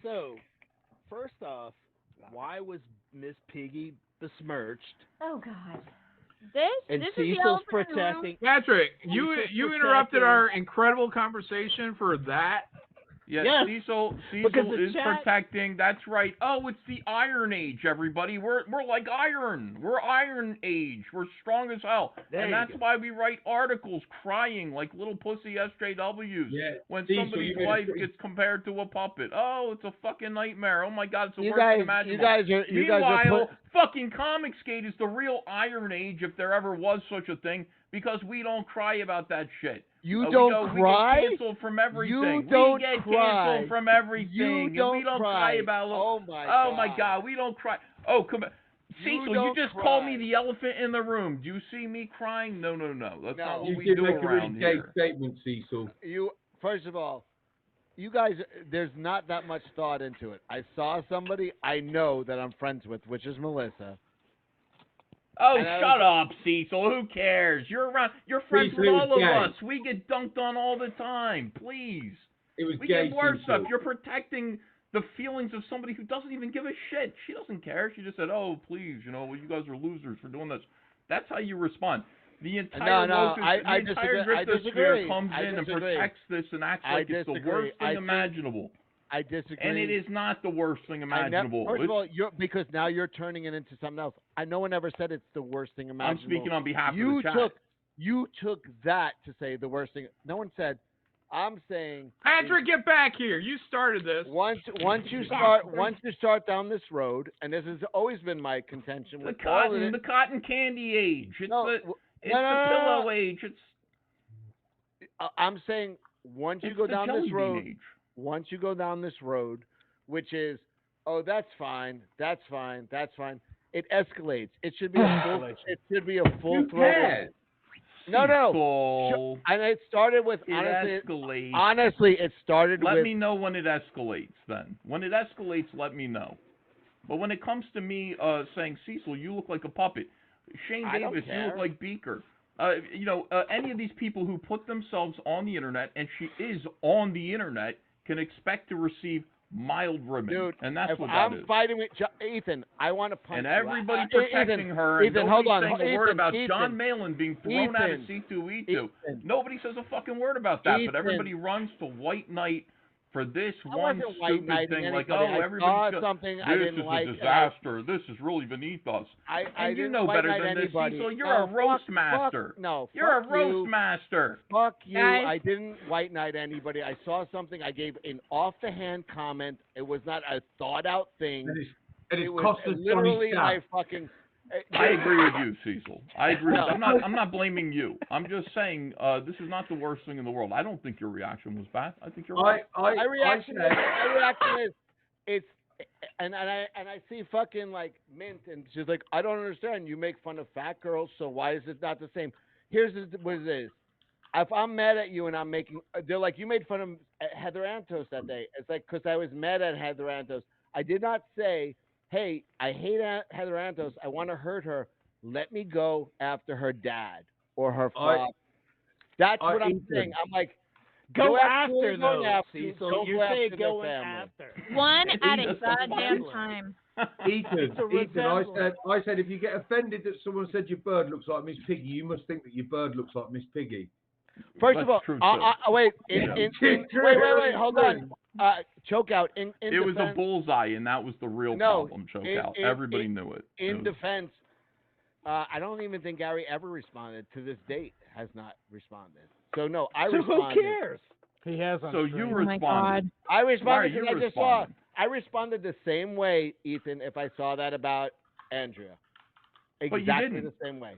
So, first off, why was Miss Piggy besmirched? Oh God. And This is the Cecil's elephant in the room. protecting. Patrick, you Cecil's interrupted protecting- our incredible conversation for that. Yeah, Yes, Cecil because the is chat- protecting. That's right. Oh, it's the Iron Age, everybody. We're like iron. We're Iron Age. We're strong as hell, There and you that's go. why we write articles crying like little pussy SJWs Yeah, when Cecil, somebody's you made a wife pretty- gets compared to a puppet. Oh, it's a fucking nightmare. Oh my God, it's the You worst thing guys, imaginable. you guys are Meanwhile, fucking Comicsgate is the real Iron Age, if there ever was such a thing, because we don't cry about that shit. You don't cry. We get canceled from everything. You don't we get cry. canceled from everything. You and don't we don't cry. about. Oh my God, we don't cry. Oh come on. Cecil, you just called me the elephant in the room. Do you see me crying? No. That's not what You we did do make a really around gay here. statement, Cecil. You first of all, you guys, there's not that much thought into it. I saw somebody I know that I'm friends with, which is Melissa. Oh, And I shut up, Cecil. Who cares? You're around. You're friends Cecil, with it was all of gay. us. We get dunked on all the time. Please. It was We gay, get worse Cecil. stuff. You're protecting the feelings of somebody who doesn't even give a shit. She doesn't care. She just said, "Oh, please, well, you guys are losers for doing this." That's how you respond. The entire I entire disagree. comes in and protects this and acts like it's the worst thing imaginable. I disagree. And it is not the worst thing imaginable. First of all, because now you're turning it into something else. No one ever said it's the worst thing I'm imaginable. speaking on behalf of the chat. You took that to say the worst thing. No one said. I'm saying. Patrick, get back here. You started this. Once you start down this road, and this has always been my contention with the cotton candy age. It's the pillow age. I'm saying once you go down this road. Age. Once you go down this road, which is, oh, that's fine. It escalates. It should be a full throttle. No. And it started with honestly, it started with. Let me know when it escalates. Then, when it escalates, let me know. But when it comes to me saying, Cecil, you look like a puppet. Shane Davis, you look like Beaker. Any of these people who put themselves on the internet, and she is on the internet, can expect to receive mild ribbon. Dude, and that's what that I'm is. fighting with Ethan, I want to punch and you. everybody protecting her. Ethan, and hold on. saying a word about Ethan, John Malin being thrown out of C2E2. Nobody says a fucking word about that, but everybody runs to White Knight for this one stupid thing. Like, everybody's something I didn't like. This is a disaster. This is really beneath us. I you know better than this, Cecil. You're a roast master. You're a roast master. Fuck you. Guys. I didn't white knight anybody. I saw something. I gave an off-the-hand comment. It was not a thought-out thing. And it it's was cost us literally Johnny my fucking. I agree with you, Cecil. I agree. I'm not blaming you. I'm just saying this is not the worst thing in the world. I don't think your reaction was bad. I think you're right. My reaction is it's and I see fucking like Mint, and she's like, I don't understand. You make fun of fat girls, so why is it not the same? Here's what it is. If I'm mad at you and I'm making, they're like, you made fun of Heather Antos that day. It's like, because I was mad at Heather Antos. I did not say, hey, I hate Heather Antos. I want to hurt her. Let me go after her dad or her father. That's what I'm saying. I'm like, go after them, Cecil. You say going after. One at a goddamn time. Ethan, I said, if you get offended that someone said your bird looks like Miss Piggy, you must think that your bird looks like Miss Piggy. First of all, wait, wait, hold on. Choke out. In it was a bullseye, and that was the real problem. Choke out. Everybody knew it. In defense, I don't even think Gary ever responded. To this date, has not responded. So no, I responded. Who cares? He has. So you responded. I responded because I just saw. I responded the same way, Ethan. If I saw that about Andrea, exactly the same way.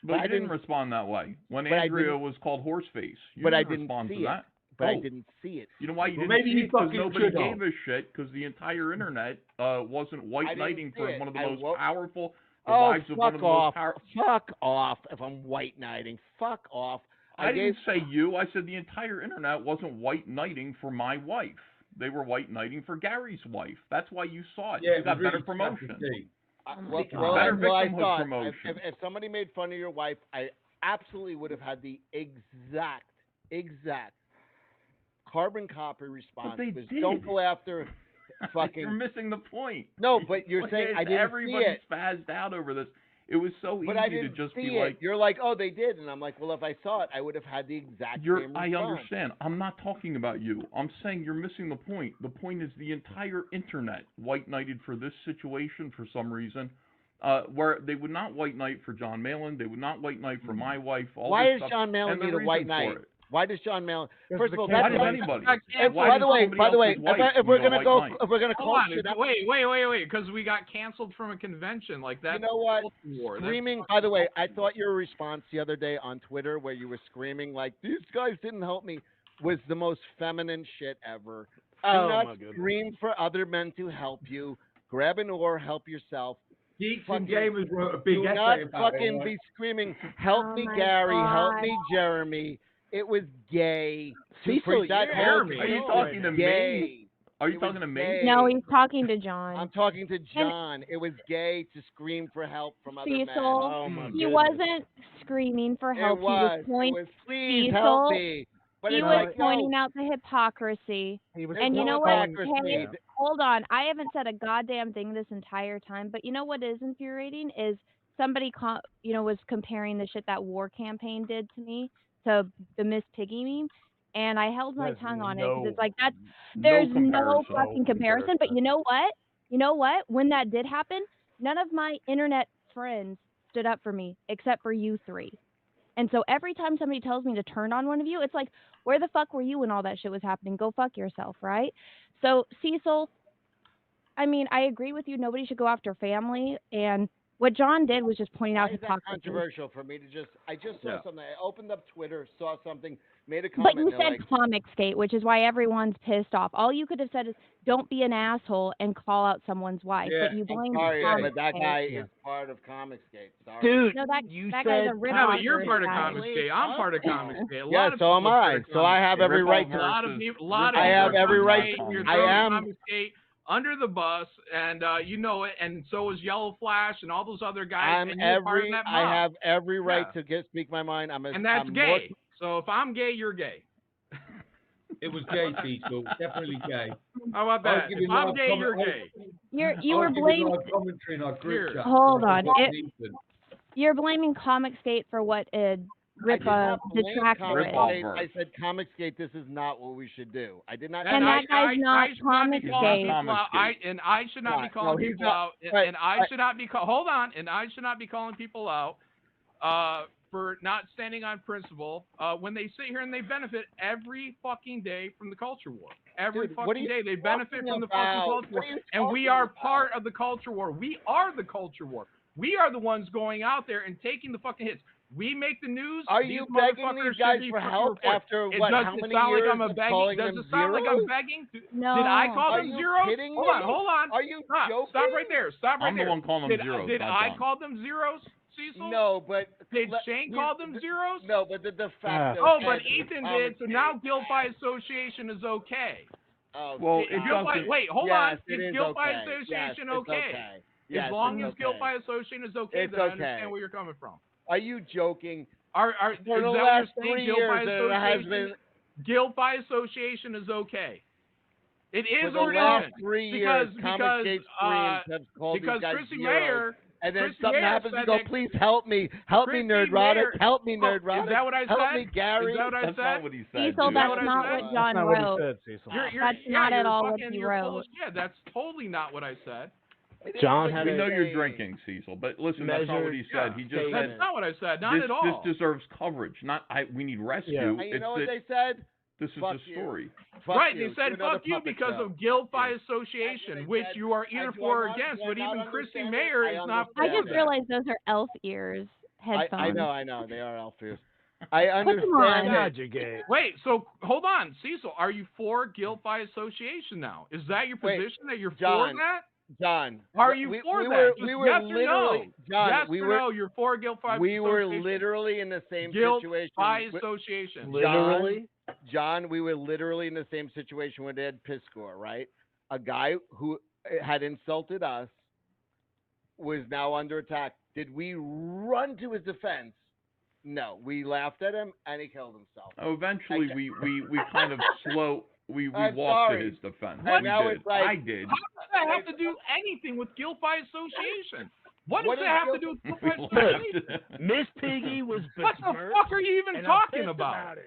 But you didn't respond that way when Andrea was called Horseface. You didn't respond to that. But I didn't see it. You know why you didn't see it? Because nobody gave a shit. Because the entire internet wasn't white knighting for one of the most powerful. Wives of one of the most powerful. Fuck off! If I'm white knighting, fuck off. I didn't say you. I said the entire internet wasn't white knighting for my wife. They were white knighting for Gary's wife. That's why you saw it. Yeah, you got better promotion. Better victimhood promotion. If somebody made fun of your wife, I absolutely would have had the exact carbon copy response. But they did. Don't go after fucking. You're missing the point. No, but you're saying I didn't everybody see it. spazzed out over this. It was so But easy I didn't to just see be it. like, You're like, oh, they did, and I'm like, well, if I saw it, I would have had the exact same response. I understand. I'm not talking about you. I'm saying you're missing the point. The point is the entire internet white knighted for this situation for some reason. Where they would not white knight for John Malin, they would not white knight for my wife. Why does does John Malin need a white knight? Why does John Malin? First of all, why does anybody? By the way, if we're gonna call shit up, wait, because we got canceled from a convention like that. You know what? Screaming. By the way, I thought your response the other day on Twitter, where you were screaming like these guys didn't help me, was the most feminine shit ever. Do not scream for other men to help you. Grab an oar, help yourself. Geeks and Gamers wrote a big essay not about fucking it, be screaming, help me, Gary, help me, Jeremy. It was gay. Cecil, Jeremy. Are you talking to me? Are you talking to me? No, he's talking to John. I'm talking to John. It was gay to scream for help from other men. Cecil, he wasn't screaming for help. It was please Cecil, help me. But he was pointing out the hypocrisy. And you know what? Hey, hold on. I haven't said a goddamn thing this entire time. But you know what is infuriating is somebody, was comparing the shit that War Campaign did to me to the Miss Piggy meme. And I held my tongue on it because it's like there's no fucking comparison. But you know what? You know what? When that did happen, none of my internet friends stood up for me except for you three. And so every time somebody tells me to turn on one of you, it's like, where the fuck were you when all that shit was happening? Go fuck yourself, right? So, Cecil, I mean, I agree with you. Nobody should go after family. And what John did was just pointing out hypocrisy. It's controversial for me to I just saw something. I opened up Twitter, saw something, made a comment. But you said Comicsgate, which is why everyone's pissed off. All you could have said is, don't be an asshole and call out someone's wife. Yeah, but you blamed Comicsgate. But that guy is part of Comicsgate. Sorry. Dude, no, that you guy's said... a rip No, but you're part of Comicsgate. I'm part of Comicsgate. Yeah, so am I. So I have every right to... I have every right to... I am... Comicsgate under the bus, and you know it, and so is Yellow Flash and all those other guys. I have every right to speak my mind. And that's gay. So if I'm gay, you're gay. It was gay, Cecil. Definitely gay. How about that? If I'm gay, you're gay. You were blaming... Hold on. You're blaming Comicsgate for what Rippa detractor is. I said Comicsgate, this is not what we should do. I did not. And that guy's not Comicsgate. And I should not be calling people out. And I should not be hold on. And I should not be calling people out for not standing on principle when they sit here and they benefit every fucking day from the culture war. Every fucking day they benefit from the fucking culture war. And we are part of the culture war. We are the culture war. We are the ones going out there and taking the fucking hits. We make the news. Are you begging these guys for help after what? How many years of calling them zeros? Does it sound like I'm begging? No. Did I call them zeros? Hold on. Are you joking? Stop right there. I'm the one calling them zeros. Did I call them zeros, Cecil? No, but... Did Shane call them zeros? No, but the fact that... Oh, but Ethan did, so now guilt by association is okay. Oh, well, wait, hold on. Is guilt by association okay? Yes, as long as guilt by association is okay, then I understand where you're coming from. Are you joking? For the last 3 years, guilt by association is okay. It is or it isn't. For the last 3 years, Comicsgate streams have called these guys Chrissy zeros. Mayer, and then Chrissy something Mayer happens, you go, please help me, nerdrotic, help me, nerdrotic. Is that what I said? Help me, Gary. Is that what I said? That's not what he said. Cecil, that's not what John wrote. That's not at all what he wrote. Yeah, that's totally not what I said. John had we know you're drinking, Cecil, but listen, that's not what he said. He just said that's not what I said. Not at all. This deserves coverage. Not we need rescue. Yeah. You know what they said? This is the story. Right, they said fuck you because of guilt by association, which you are either for or against. But even Chrissy Mayer is not. I just realized those are elf ears headphones. I know, they are elf ears. I understand. Wait, so hold on, Cecil. Are you for guilt by association now? Is that your position that you're for that? John, are you for that? We were yes literally, or no? John, yes or no? You're for guilt by association. We were literally in the same guilt situation. by association. Literally, John, we were literally in the same situation with Ed Piskor, right? A guy who had insulted us was now under attack. Did we run to his defense? No, we laughed at him and he killed himself. Oh, eventually we kind of we walked to his defense. What? Now it's like, I did. How does that have to do anything with guilt by association? What does that have to do with guilt by association? Miss Piggy was What the fuck are you even talking about?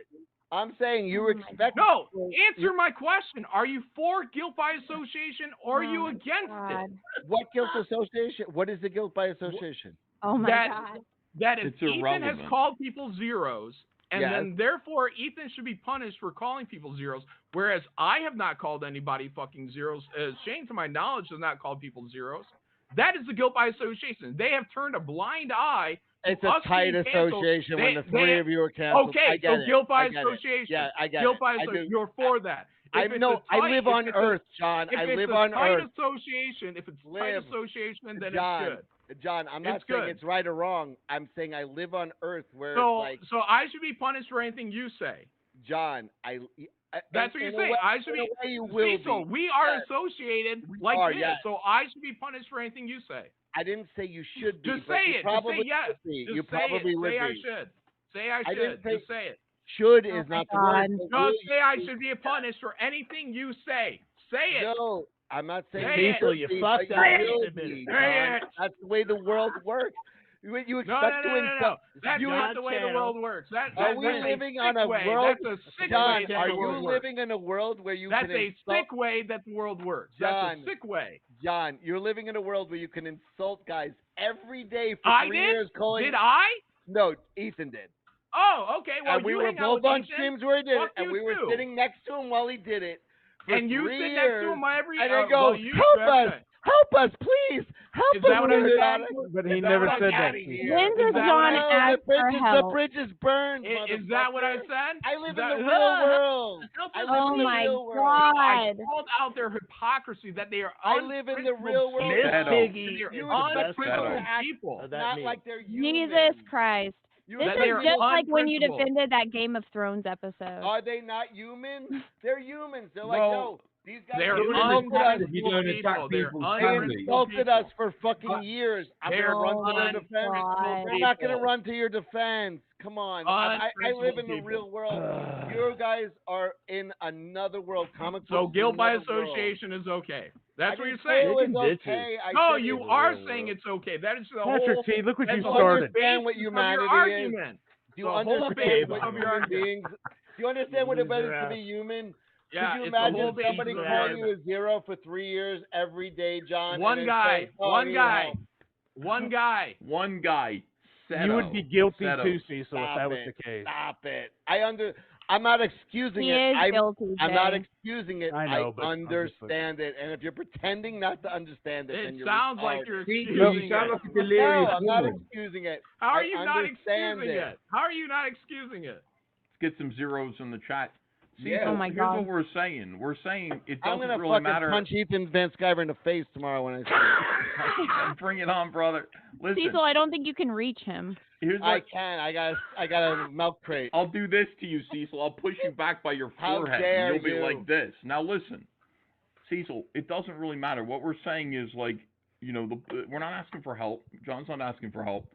I'm saying you expect. No, answer my question. Are you for guilt by association or are you against it? What guilt association? What is the guilt by association? Oh my God. That if It's Ethan irrelevant. has called people zeros, and then therefore Ethan should be punished for calling people zeros, whereas I have not called anybody fucking zeros. Shane, to my knowledge, has not called people zeros. That is the guilt by association. They have turned a blind eye. It's a tight association when the three of you are canceled. Okay, so guilt by association. Yeah, I get guilt it. by association. You're for that. I live on Earth, John. I live on Earth. If it's tight association, then John, it's good. John, I'm not saying it's right or wrong. I'm saying I live on Earth where it's like. So I should be punished for anything you say. John, that's what you're saying. I should be. Cecil, we are associated like this, so I should be punished for anything you say. I didn't say you should be. Just say it. Just say yes. You probably would be. Say I should. Say I should. Just say it. Should is not the word. Just say I should be punished for anything you say. Say it. No, I'm not saying Cecil, you fucked up. That's the way the world works. You expect No. That's not the way the world works. Are we living on a world? That's a sick John, way. are you living in a world where you That's can a sick way that the world works. John, That's a sick way. John, you're living in a world where you can insult guys every day for 3 years. Did I? No, Ethan did. Oh, okay. Well, and we were both on streams where he did it, and we were sitting next to him while he did it. And you sit next to him every and I go, help us, please, help us. Is that what I said? But he never said that. When does John ask for help? The bridge is burned. Is that what I said? I live in the real world. Oh my God! I called out their hypocrisy that they are. I live in the real world. Miss Piggy, you're unprincipled people. Not like they're human. Jesus Christ. This is just like when you defended that Game of Thrones episode. Are they not human? They're humans. They're like, no, these guys they're unprincipled people. They insulted us for fucking years. I'm going to run to their defense. They're not going to run to your defense. Come on. I live in the real world. You guys are in another world. Comic so guilt by association is okay. That's what you're saying. Okay. No, you are saying it's okay. That is the Patrick whole. T, look what you Do you started. understand what humanity is? Do you understand what human beings? Do you understand what it is to be human? Yeah, could you imagine somebody calling you a zero for 3 years every day, John? One guy. You would be guilty too, Cecil, if that was the case. Stop it. I'm not excusing it. I'm not excusing it. I understand it. And if you're pretending not to understand it, then you're sounds like you're excusing it. You sound like a delirious I'm not excusing it. How are you not excusing it? How are you not excusing it? Let's get some zeros in the chat. See, oh my here's God. what we're saying. We're saying it I'm doesn't gonna really matter. punch Ethan Van Sciver in the face tomorrow when I see him. Bring it on, brother. Listen. Cecil, I don't think you can reach him. I can. I got a milk crate. I'll do this to you, Cecil. I'll push you back by your forehead. And you'll be like this. Now listen, Cecil. It doesn't really matter. What we're saying is like, we're not asking for help. John's not asking for help.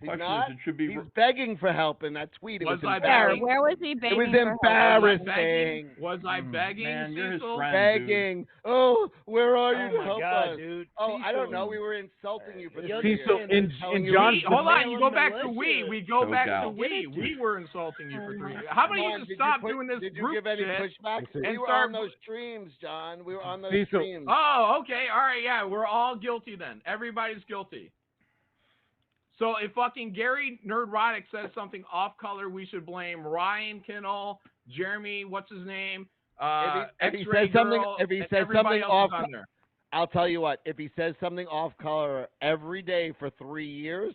He's not. He's begging for help in that tweet. It was embarrassing. Where was he begging? It was embarrassing. Was I begging? Man, you're his friend, begging. Dude. Oh, where are you to help us? Dude. Oh, I don't know. We were insulting you for the Cecil, in John's. Hold on. You go back to we. We go back to we. We were insulting you for 3 years. How about you just stop doing this group shit? Did you give any pushback? We were on those streams, John. We were on those streams. Oh, okay. All right. Yeah, we're all guilty then. Everybody's guilty. So if fucking Gary Nerdrotic says something off color, we should blame Ryan Kinnell, Jeremy, what's his name? If he says something off, I'll tell you what. If he says something off color every day for 3 years,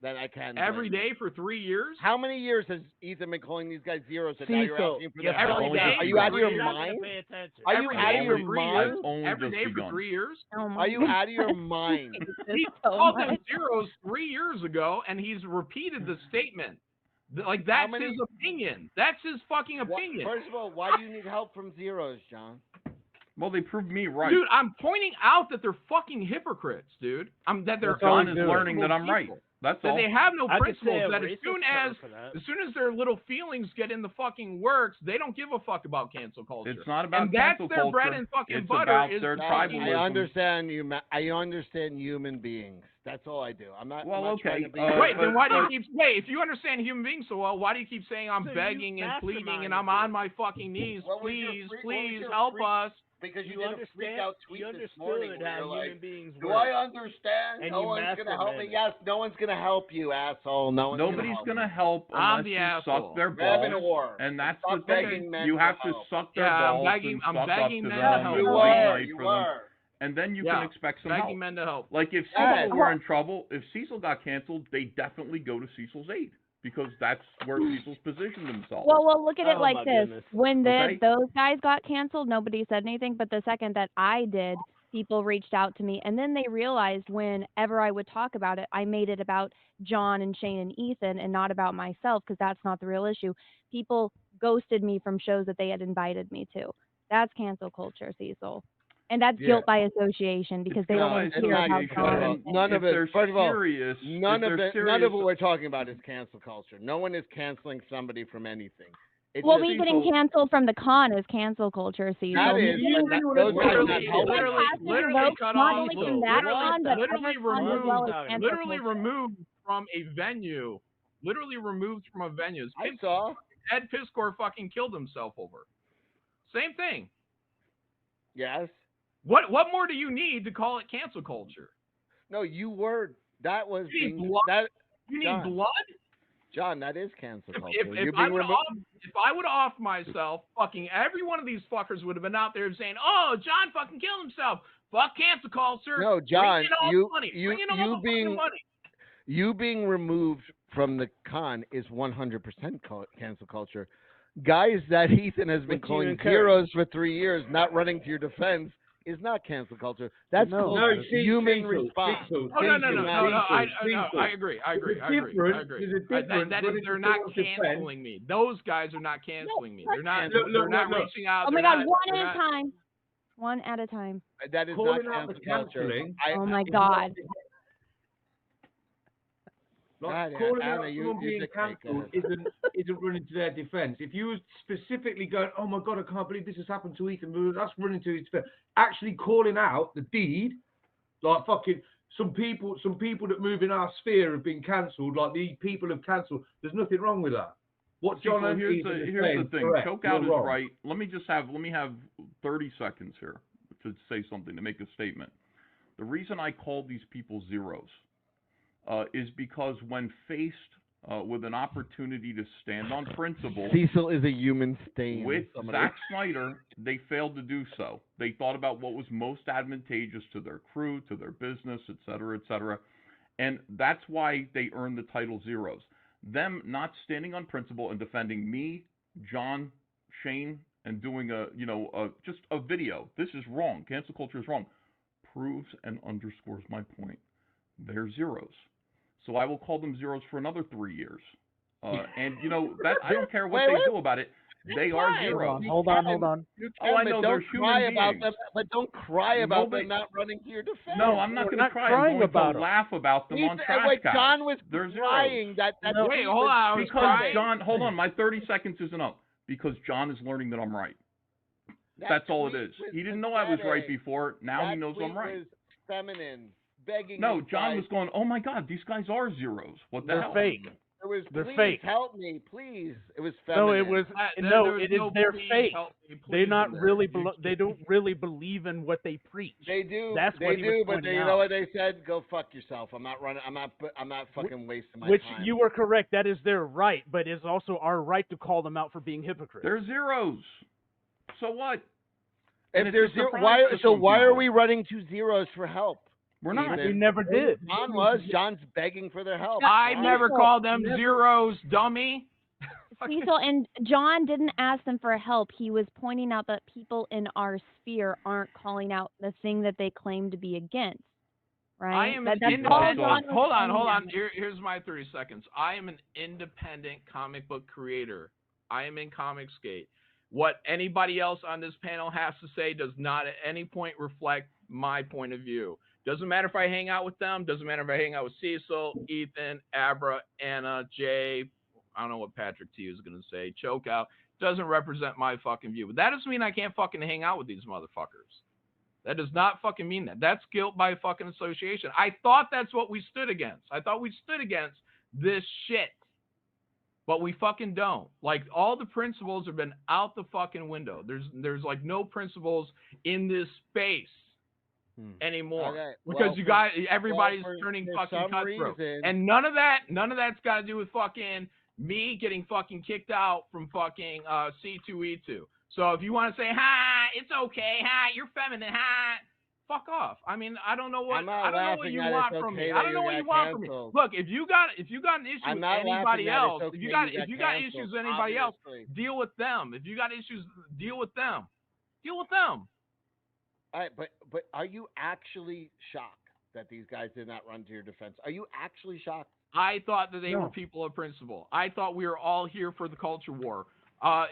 then I can. Every day for 3 years? How many years has Ethan been calling these guys zeros? And now you're asking for every day? Are you out of your mind? Are you out of your mind? Every day for 3 years? Are you out of your mind? He called them zeros 3 years ago, and he's repeated the statement. Like, that's his opinion. That's his fucking opinion. First of all, why do you need help from zeros, John? Well, they proved me right. Dude, I'm pointing out that they're fucking hypocrites, dude. That they're John is learning that I'm right. That's that all. they have no principles. That as as soon as their little feelings get in the fucking works, they don't give a fuck about cancel culture. It's not about and cancel that's their culture. bread and fucking It's butter. about Is their fucking- tribalism. I understand human beings. That's all I do. I'm not. Well, I'm not okay. trying to be Wait, then why do you keep? Wait, if you understand human beings so well, why do you keep saying I'm So begging you and pleading and mastermind I'm it. on my fucking knees? Please help us. Because you understand, you understood how human beings work. Do I understand? And no you one's gonna help me. mastermind it. Yes, no one's gonna help you, asshole. Nobody's gonna help I'm unless the you asshole. suck their Grab balls. an And that's Stop the thing. begging men You for have to help. suck their Yeah, balls I'm and suck begging up to men to them help. and You green light for were. them. And then you Yeah. can expect some Begging help. men to help. Like if Yes. Cecil were in trouble, if Cecil got canceled, they definitely go to Cecil's aid because that's where Cecil's positioned himself. Well, look at it Oh, like my this. goodness. When Okay. those guys got canceled, nobody said anything. But the second that I did, people reached out to me. And then they realized whenever I would talk about it, I made it about John and Shane and Ethan and not about myself because that's not the real issue. People ghosted me from shows that they had invited me to. That's cancel culture, Cecil. And that's guilt by association because they don't want to hear about and none of it. First of all, none of what we're talking about is cancel culture. No one is canceling somebody from anything. Well, me getting canceled from the con is cancel culture, Cecil. That is, literally cut off. Literally removed from a venue. Literally removed from a venue. I saw Ed Piskor fucking killed himself over. Same thing. Yes. What more do you need to call it cancel culture? No, you were. That was You need being, blood? that. You need John, blood? John, that is cancel culture. If I would have off myself, fucking every one of these fuckers would have been out there saying, "Oh, John fucking killed himself. Fuck cancel culture." No, John, you being removed from the con is 100% cancel culture. Guys that Ethan has been calling heroes for 3 years, not running to your defense, is not cancel culture. That's human response. No. I agree. They're not canceling me. Those guys are not canceling me. They're not reaching out. Oh my God, one at a time. That is not cancel culture. Oh my God. Like calling out someone being cancelled isn't running to their defence. If you were specifically going, "Oh my God, I can't believe this has happened to Ethan," that's running to his defence. Actually calling out the deed, like fucking some people that move in our sphere have been cancelled. Like these people have cancelled. There's nothing wrong with that. What John and here's the thing. Correct. Chokeout is right. Let me have 30 seconds here to say something, to make a statement. The reason I called these people zeros is because when faced with an opportunity to stand on principle, Cecil is a human stain. With Zack Snyder, they failed to do so. They thought about what was most advantageous to their crew, to their business, etc., and that's why they earned the title zeros. Them not standing on principle and defending me, John, Shane, and doing just a video. This is wrong. Cancel culture is wrong. Proves and underscores my point. They're zeros. So I will call them zeros for another 3 years. And that I don't care what they do about it. They are zeros. Hold on. I know they're human beings. But don't cry about them not running to your defense. No, I'm not going to cry. I'm going to laugh about them on Trashcast. John was they're crying. Wait, hold on. Because John, hold on. My 30 seconds isn't up. Because John is learning that I'm right. That's all it is. He didn't know I was right before. Now he knows I'm right. Was feminine. Begging no, John was going, "Oh my God, these guys are zeros. What the hell?" They're fake. It was, they're please fake. Help me, please. It was feminine. No, it was they're fake. They're not really. They don't really believe in what they preach. They do. That's they what do. But you know out. what they said? Go fuck yourself. I'm not running. I'm not fucking wasting my time. Which you were correct. That is their right, but it's also our right to call them out for being hypocrites. They're zeros. So what? If there's why are we running to zeros for help? We're not. We never did. John's begging for their help. I never called them zeros, dummy. Cecil, and John didn't ask them for help. He was pointing out that people in our sphere aren't calling out the thing that they claim to be against. Right? I am an independent. Hold on. Here's my 30 seconds. I am an independent comic book creator. I am in Comicsgate. What anybody else on this panel has to say does not at any point reflect my point of view. Doesn't matter if I hang out with them. Doesn't matter if I hang out with Cecil, Ethan, Abra, Anna, Jay. I don't know what Patrick T is going to say. Choke out. Doesn't represent my fucking view. But that doesn't mean I can't fucking hang out with these motherfuckers. That does not fucking mean that. That's guilt by fucking association. I thought that's what we stood against. I thought we stood against this shit. But we fucking don't. Like, all the principles have been out the fucking window. There's like no principles in this space anymore. Okay. Because everybody's turning fucking cutthroat. And none of that's got to do with fucking me getting fucking kicked out from fucking C2E2. So if you want to say, ha, it's okay, ha, you're feminine, ha, fuck off. I mean, I don't know what you want from me. I don't know what you want from me. Look, if you got an issue with anybody else, if you got issues with anybody else, deal with them. If you got issues, deal with them. Deal with them. All right, but are you actually shocked that these guys did not run to your defense? Are you actually shocked? I thought that they were people of principle. I thought we were all here for the culture war.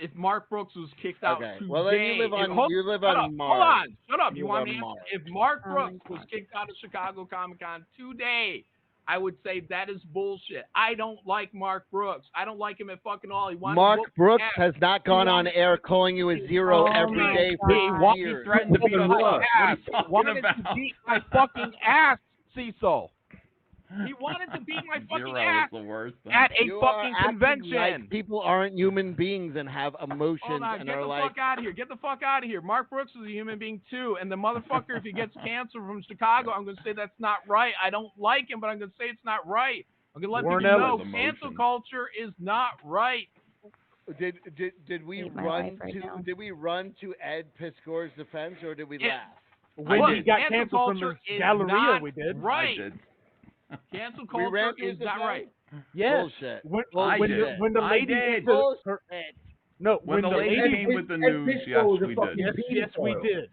If Mark Brooks was kicked out today, well, then you live on Mars. Hold on, shut up. You want me to answer? If Mark Brooks was kicked out of Chicago Comic-Con today, I would say that is bullshit. I don't like Mark Brooks. I don't like him at fucking all. Mark Brooks has not gone on air calling you a zero every day for years. He threatened to beat my ass. He wanted to beat my fucking ass, Cecil. He wanted to beat my fucking ass at a fucking convention. Like people aren't human beings and have emotions and are like. Get the fuck out of here. Get the fuck out of here. Mark Brooks is a human being too. And the motherfucker, if he gets canceled from Chicago, I'm going to say that's not right. I don't like him, but I'm going to say it's not right. I'm going to let people know cancel culture is not right. Did we run to Ed Piskor's defense, or did we laugh? When he got canceled from the Galleria, we did. Right. I did. Cancel culture is not right. Yes. Bullshit. When the lady when the lady came with the news, yes, we did. Yes, we did.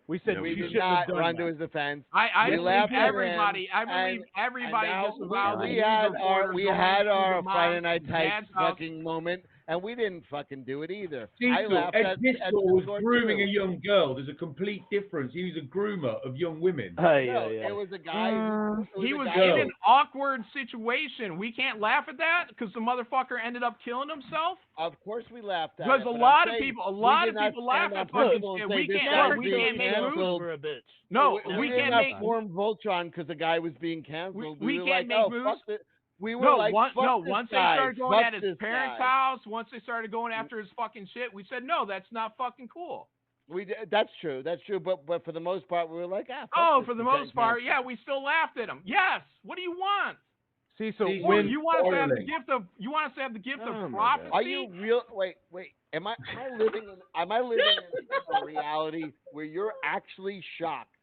We said we you did shouldn't not have done run that. to his defense. I believe everybody. I believe everybody just about. We had our Friday Night Tights fucking moment, and we didn't fucking do it either. Ed Piskor was grooming a young girl. There's a complete difference. He was a groomer of young women. It was a guy. He was in an awkward situation. We can't laugh at that because the motherfucker ended up killing himself. Of course we laughed at it. Because a lot of people laugh at fucking shit. We can't make moves. No, we can't make form Voltron because the guy was being canceled. We can't make moves. We were once they started going at his parents' house, once they started going after his fucking shit, we said, no, that's not fucking cool. That's true. But for the most part, we were like, for the most part, yeah, we still laughed at him. Yes. What do you want? Cecil, when you want us to have the gift of prophecy? Are you real? Wait. Am I living in a reality where you're actually shocked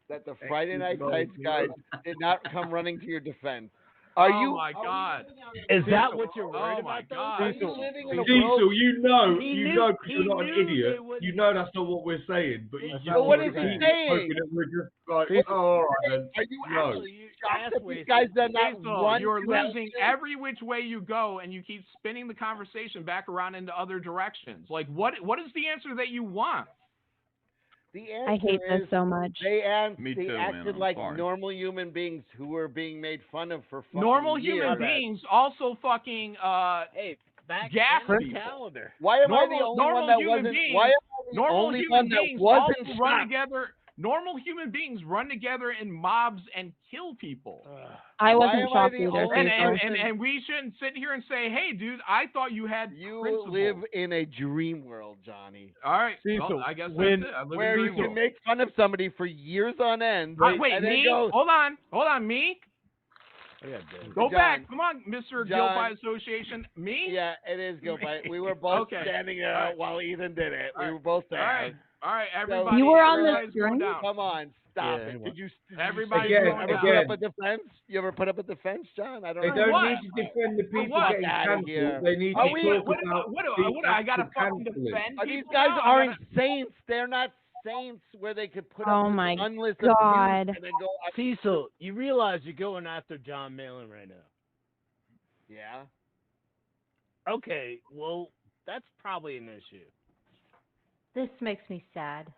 that the Friday Night Tights guys did not come running to your defense? Oh my God! Is that what you're worried about? Cecil, you know, because you're not an idiot. You know that's not what we're saying. But what is he saying? We're just like, all right then. Are you actually shocked that these guys did not run? You're losing every which way you go, and you keep spinning the conversation back around into other directions. Like, what is the answer that you want? I hate this so much. They acted like normal human beings who were being made fun of for fucking normal human beings also fucking gas people. Calendar. Why am I the only one that wasn't? Why am I the only one that wasn't run together? Normal human beings run together in mobs and kill people. I wasn't shocked either. And we shouldn't sit here and say, hey, dude, I thought you had principles. Live in a dream world, Johnny. All right. Cecil, I guess that's it. Where you can make fun of somebody for years on end. Wait, me? Hold on, me? Go back. Come on, Mr. Guilt by Association. Me? Yeah, it is guilt by. We were both standing there while Ethan did it. We were both there. All right, everybody. You were on the screen? Come on, stop it. Did you everybody ever put up a defense? You ever put up a defense, John? I don't know. They don't need to defend the people getting cancelled. They need to talk about what I got to fucking defend? These guys aren't saints. They're not saints where they could put up unlisted God. And then go. Cecil, you realize you're going after John Malin right now. Yeah. Okay, well, that's probably an issue. This makes me sad.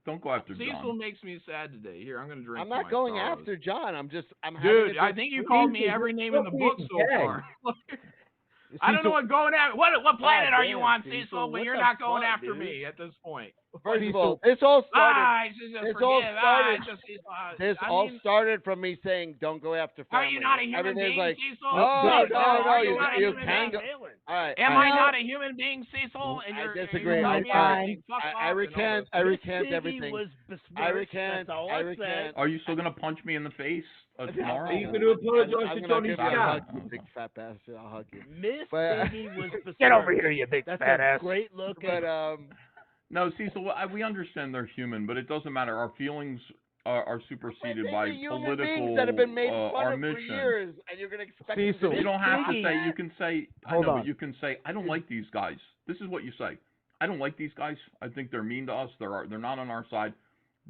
Don't go after John. Cecil makes me sad today. Here, I'm going to drink. I'm not going after John. Dude, I think you called me every name in the book so far. I don't know what going after. What planet are you on, Cecil? But you're not going after me at this point. First of all, this all started from me saying, "Don't go after family." Are you not a human being, like, Cecil? No, you can go. All right. Am I not a human being, Cecil? And I disagree. I recant everything. I recant. Are you still gonna punch me in the face tomorrow? Are you going to apologize to Johnny Scott? You big fat bastard. I'll hug you. Miss Piggy was besmirched. Get over here, you big That's fat a ass. great look. No, Cecil, we understand they're human, but it doesn't matter. Our feelings are superseded by political that have been made fun our of mission. For years, and you're going to expect Cecil, you don't have to say. You can say. Hold on. But you can say, I don't like these guys. This is what you say. I don't like these guys. I think they're mean to us. They're not on our side.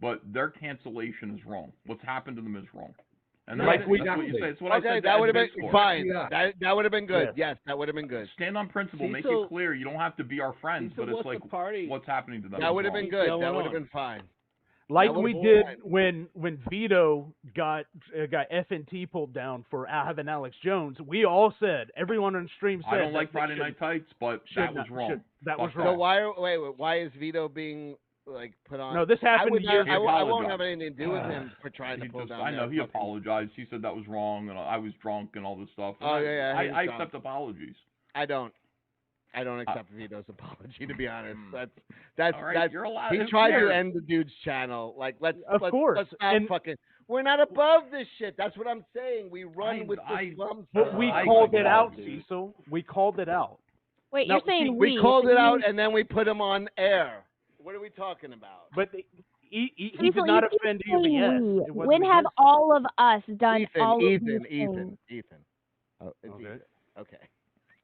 But their cancellation is wrong. What's happened to them is wrong. And that's what you say. It's what I said. That would have been fine. Yeah. That would have been good. Yes, that would have been good. Stand on principle. Make it clear. You don't have to be our friends, but it's like what's happening to them. That would have been good. That would have been fine. Like we did when Vito got F&T pulled down for having Alex Jones. We all said, everyone on stream said, I don't like Friday Night Tights, but that was wrong. That was wrong. So why is Vito being put on? No, this happened years ago. I won't have anything to do with him for trying to pull down. I know he apologized. He said that was wrong, and I was drunk and all this stuff. Oh yeah. I accept apologies. I don't accept Vito's apology, to be honest. That's you're allowed. He tried to end the dude's channel. Like let's stop and fucking. We're not above this shit. That's what I'm saying. We run with the slums. But we called it out, Cecil. We called it out. Wait, you're saying we called it out and then we put him on air. What are we talking about? But he did not offend EBS. When have all of us done Ethan. Oh, it's okay. Ethan. Okay.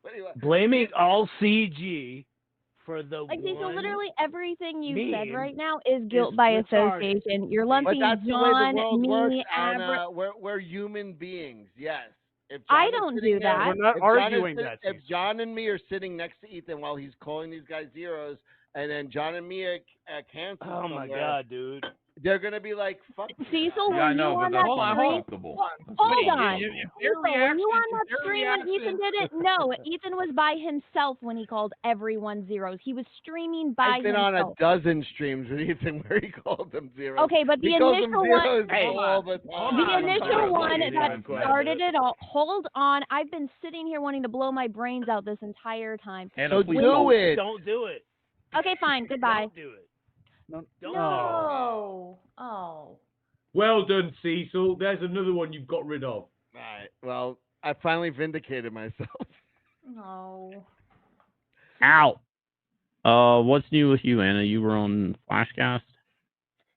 What do you want? Blaming all CG for the so literally everything you said right now is guilt by association. You're lumping John, me, Anna. We're human beings. Yes. I don't do that. We're not arguing that. If John and me are sitting next to Ethan while he's calling these guys zeros, and then John and me are canceled. Oh my god, dude! They're gonna be like, "Fuck." Cecil, yeah, I know, but that's unacceptable. Hold on. Cecil, were you on that stream when Ethan did it? No, Ethan was by himself when he called everyone zeros. He was streaming by himself. I've been on a dozen streams with Ethan where he called them zeros. Okay, but the initial one, the initial one that started it all. Hold on, I've been sitting here wanting to blow my brains out this entire time. So do it. Don't do it. Okay, fine. Goodbye. Don't do it. No. Oh. Well done, Cecil. There's another one you've got rid of. All right. Well, I finally vindicated myself. No. Ow. What's new with you, Anna? You were on Flashcast?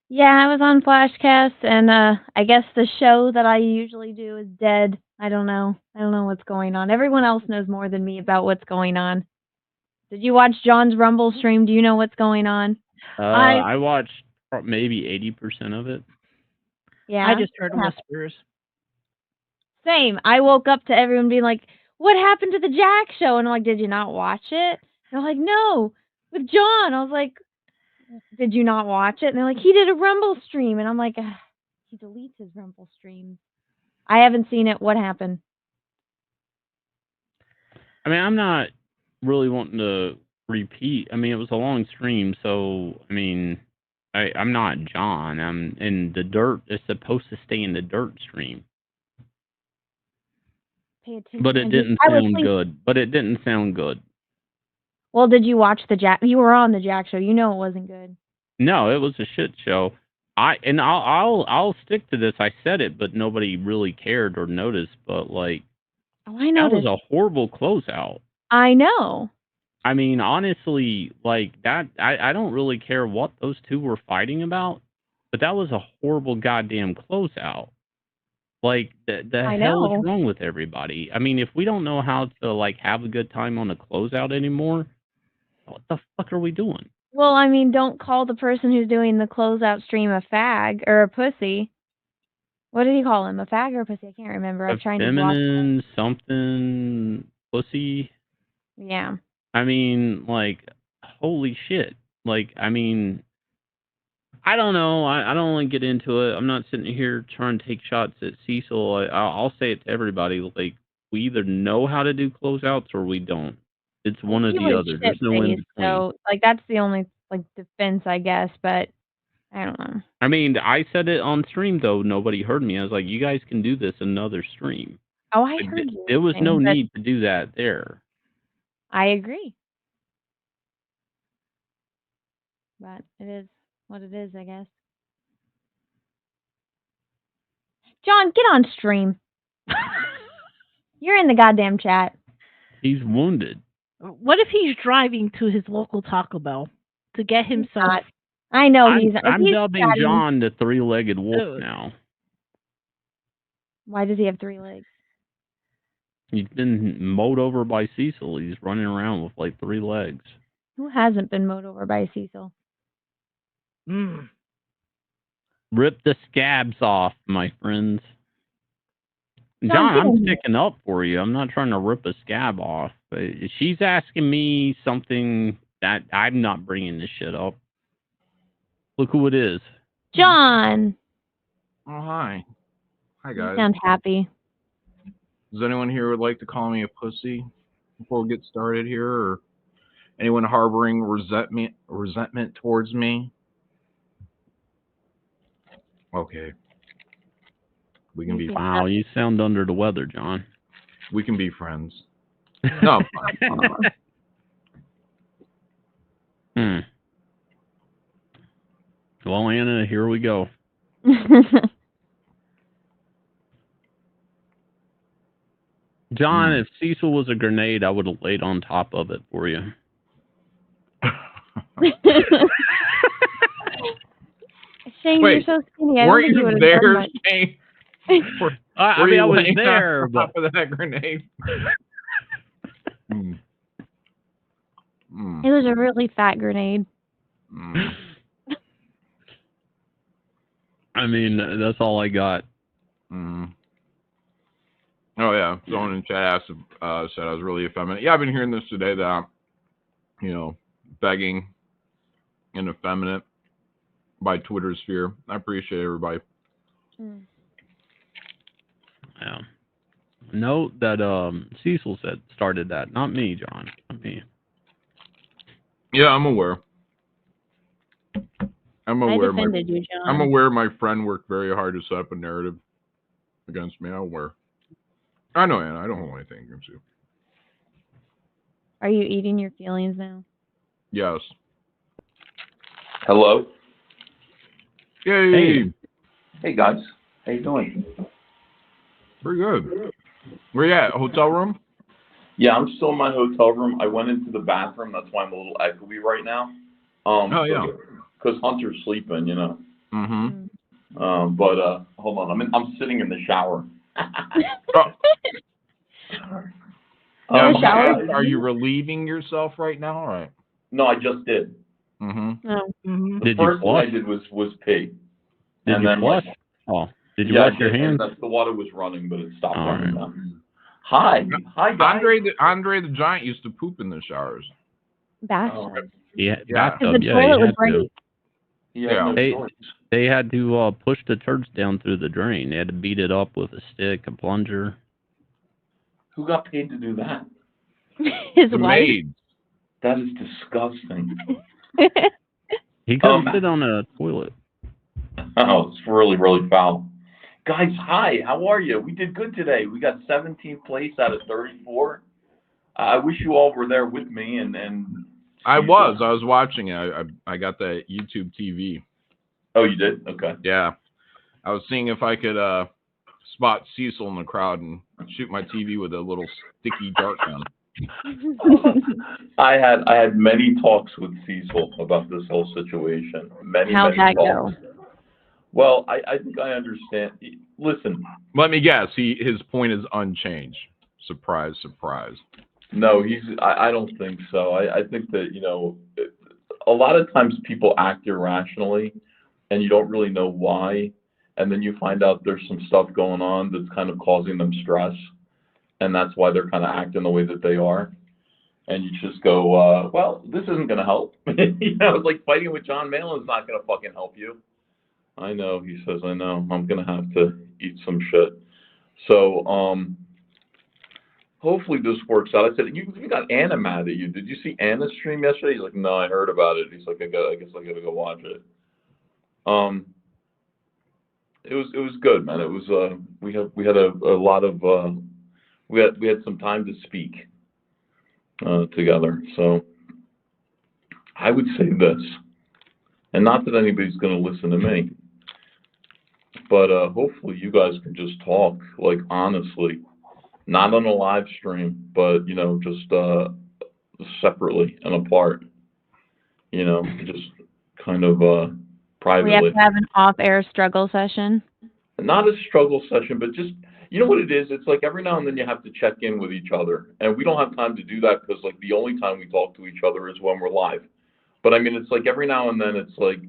Yeah, I was on Flashcast, and I guess the show that I usually do is dead. I don't know what's going on. Everyone else knows more than me about what's going on. Did you watch John's Rumble stream? Do you know what's going on? I watched maybe 80% of it. Yeah. I just heard whispers. Same. I woke up to everyone being like, what happened to the Jack show? And I'm like, did you not watch it? And they're like, no, with John. I was like, did you not watch it? And they're like, he did a Rumble stream. And I'm like, he deletes his Rumble streams. I haven't seen it. What happened? I mean, I'm not really wanting to repeat. I mean, it was a long stream, so I mean, I'm not John. I'm in the dirt. It's supposed to stay in the dirt stream. Pay attention. But it didn't sound good. Well, did you watch the Jack? You were on the Jack show. You know it wasn't good. No, it was a shit show. I'll stick to this. I said it, but nobody really cared or noticed. But like, I noticed. That was a horrible closeout. I know. I mean, honestly, like that, I don't really care what those two were fighting about, but that was a horrible goddamn closeout. Like, the hell is wrong with everybody? I mean, if we don't know how to, like, have a good time on a closeout anymore, what the fuck are we doing? Well, I mean, don't call the person who's doing the closeout stream a fag or a pussy. What did he call him? A fag or a pussy? I can't remember. I'm trying to feminine something pussy. Yeah. I mean, like, holy shit. Like, I mean, I don't know. I don't want to get into it. I'm not sitting here trying to take shots at Cecil. I'll say it to everybody. Like, we either know how to do closeouts or we don't. It's one or the other. There's no in between. So, like, that's the only, like, defense, I guess, but I don't know. I mean, I said it on stream, though. Nobody heard me. I was like, you guys can do this another stream. Oh, I heard you. There was no need to do that there. I agree. But it is what it is, I guess. John, get on stream. You're in the goddamn chat. He's wounded. What if he's driving to his local Taco Bell to get himself... I know I'm dubbing John the three-legged wolf now. Why does he have 3 legs? He's been mowed over by Cecil. He's running around with like 3 legs. Who hasn't been mowed over by Cecil? Rip the scabs off, my friends. John, I'm sticking up for you. I'm not trying to rip a scab off. She's asking me something that I'm not bringing this shit up. Look who it is. John. Oh, hi. Hi, guys. You sound happy. Does anyone here would like to call me a pussy before we get started here? Or anyone harboring resentment towards me? Okay. We can be Wow, you sound under the weather, John. We can be friends. No. Well, Anna, here we go. John, if Cecil was a grenade, I would have laid on top of it for you. Shane, wait, you're so skinny. Weren't you there, Shane? I mean, I was there, on top of that grenade. It was a really fat grenade. I mean, that's all I got. Oh, yeah. Someone in chat asked, said I was really effeminate. Yeah, I've been hearing this today that, begging and effeminate by Twitter sphere. I appreciate everybody. Yeah. Note that Cecil started that, not me, John. Not me. Yeah, I'm aware. I'm aware. I defended you, John. I'm aware my friend worked very hard to set up a narrative against me. I'm aware. I know, Anna. I don't hold anything against you. Are you eating your feelings now? Yes. Hello. Yay. Hey guys. How you doing? Pretty good. Where you at? Hotel room? Yeah, I'm still in my hotel room. I went into the bathroom. That's why I'm a little echoey right now. Oh, yeah. Because Hunter's sleeping, Mm-hmm. But hold on. I'm sitting in the shower. Are you relieving yourself right now? All right. No, I just did. Mm-hmm. The first thing I did was pee. Did you flush? Did you wash your hands? The water was running, but it stopped running now. Hi, guys. Andre the Giant used to poop in the showers. Bathtub. Yeah, bathtub. The toilet would break. Yeah. They had to push the turds down through the drain. They had to beat it up with a stick, a plunger. Who got paid to do that? His wife. Maid. That is disgusting. He couldn't sit on a toilet. Oh, it's really, really foul. Guys, hi. How are you? We did good today. We got 17th place out of 34. I wish you all were there with me. And I was watching it. I got the YouTube TV. Oh, you did? Okay. Yeah. I was seeing if I could spot Cecil in the crowd and shoot my TV with a little sticky dart gun. I had many talks with Cecil about this whole situation. How'd that talks. go? Well, I think I understand. Listen. Let me guess. His point is unchanged. Surprise, surprise. No, I don't think so. I think that, a lot of times people act irrationally and you don't really know why. And then you find out there's some stuff going on that's kind of causing them stress. And that's why they're kind of acting the way that they are. and you just go, well, this isn't going to help. It's like fighting with John Malin is not going to fucking help you. I know, he says, I know. I'm going to have to eat some shit. So, hopefully this works out. I said, you got Anna mad at you. Did you see Anna's stream yesterday? He's like, no, I heard about it. He's like, I guess I got to go watch it. It was good, man. It was, we had a lot of, we had some time to speak, together. So I would say this, and not that anybody's going to listen to me, but hopefully you guys can just talk, like, honestly, not on a live stream, but, just separately and apart, just kind of privately. We have to have an off-air struggle session. Not a struggle session, but just, you know what it is? It's like every now and then you have to check in with each other, and we don't have time to do that because, like, the only time we talk to each other is when we're live. But I mean, it's like every now and then it's like,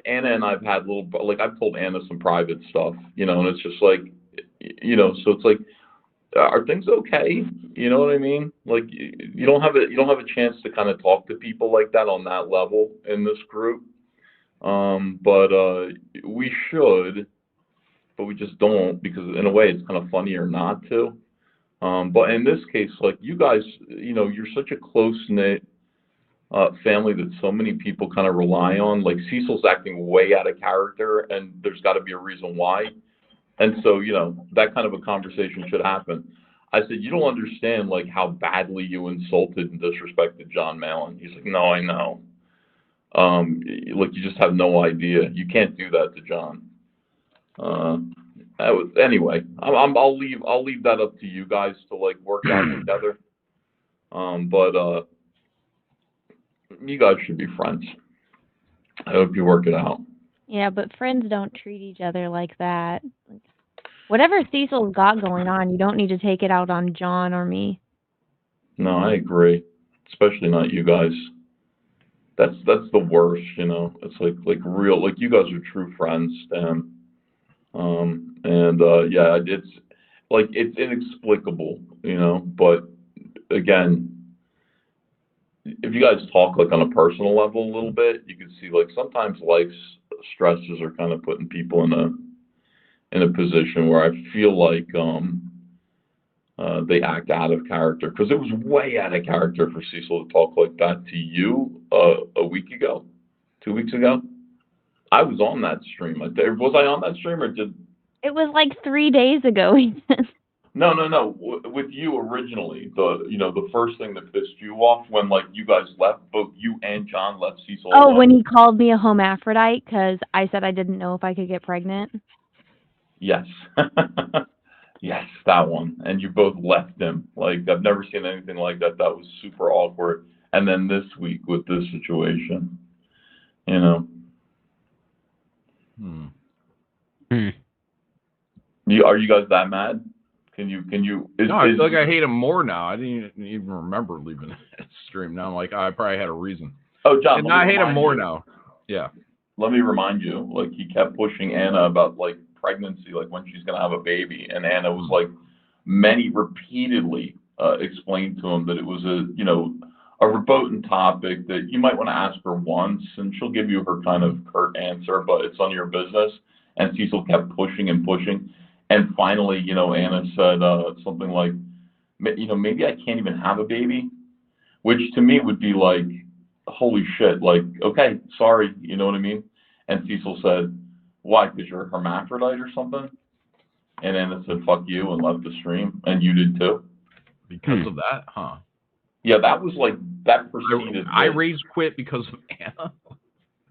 Anna and I've had I've told Anna some private stuff, and it's just like, so it's like, are things okay? You know what I mean? Like, you don't have a chance to kind of talk to people like that on that level in this group. But we should, but we just don't, because in a way it's kind of funnier not to. But in this case, like, you guys, you're such a close-knit family that so many people kind of rely on. Like, Cecil's acting way out of character, and there's got to be a reason why. And so, that kind of a conversation should happen. I said, you don't understand, like, how badly you insulted and disrespected John Malin. He's like, no, I know. Like, you just have no idea. You can't do that to John. Anyway, I'll leave that up to you guys to, like, work out together. But you guys should be friends. I hope you work it out. Yeah, but friends don't treat each other like that. Whatever Cecil's got going on, you don't need to take it out on John or me. No, I agree. Especially not you guys. That's the worst, It's like real, like, you guys are true friends to him. Yeah, it's like, it's inexplicable, but again, if you guys talk, like, on a personal level a little bit, you can see, like, sometimes life's stresses are kind of putting people in a position where I feel like they act out of character, because it was way out of character for Cecil to talk like that to you a week ago, 2 weeks ago. I was on that stream. Was I on that stream, or did? It was like 3 days ago. No. With you originally, the first thing that pissed you off when, like, you guys left, both you and John left Cecil. Oh, alone. When he called me a hermaphrodite because I said I didn't know if I could get pregnant. Yes. Yes, that one. And you both left him. Like, I've never seen anything like that. That was super awkward. And then this week with this situation, Are you guys that mad? Can you? No, I feel like I hate him more now. I didn't even remember leaving that stream. Now I'm like, I probably had a reason. Oh, John. And I hate him more now. Yeah. Let me remind you, like, he kept pushing Anna about, like, pregnancy, like, when she's gonna have a baby, and Anna was like, repeatedly explained to him that it was a verboten topic that you might want to ask her once, and she'll give you her kind of curt answer, but it's none of your business. And Cecil kept pushing and pushing. And finally, Anna said something like, maybe I can't even have a baby, which to me would be like, holy shit, like, okay, sorry, you know what I mean? And Cecil said, why, because you're a hermaphrodite or something? And Anna said, fuck you, and left the stream, and you did too. Because of that, huh? Yeah, that was like, that preceded. I rage quit because of Anna.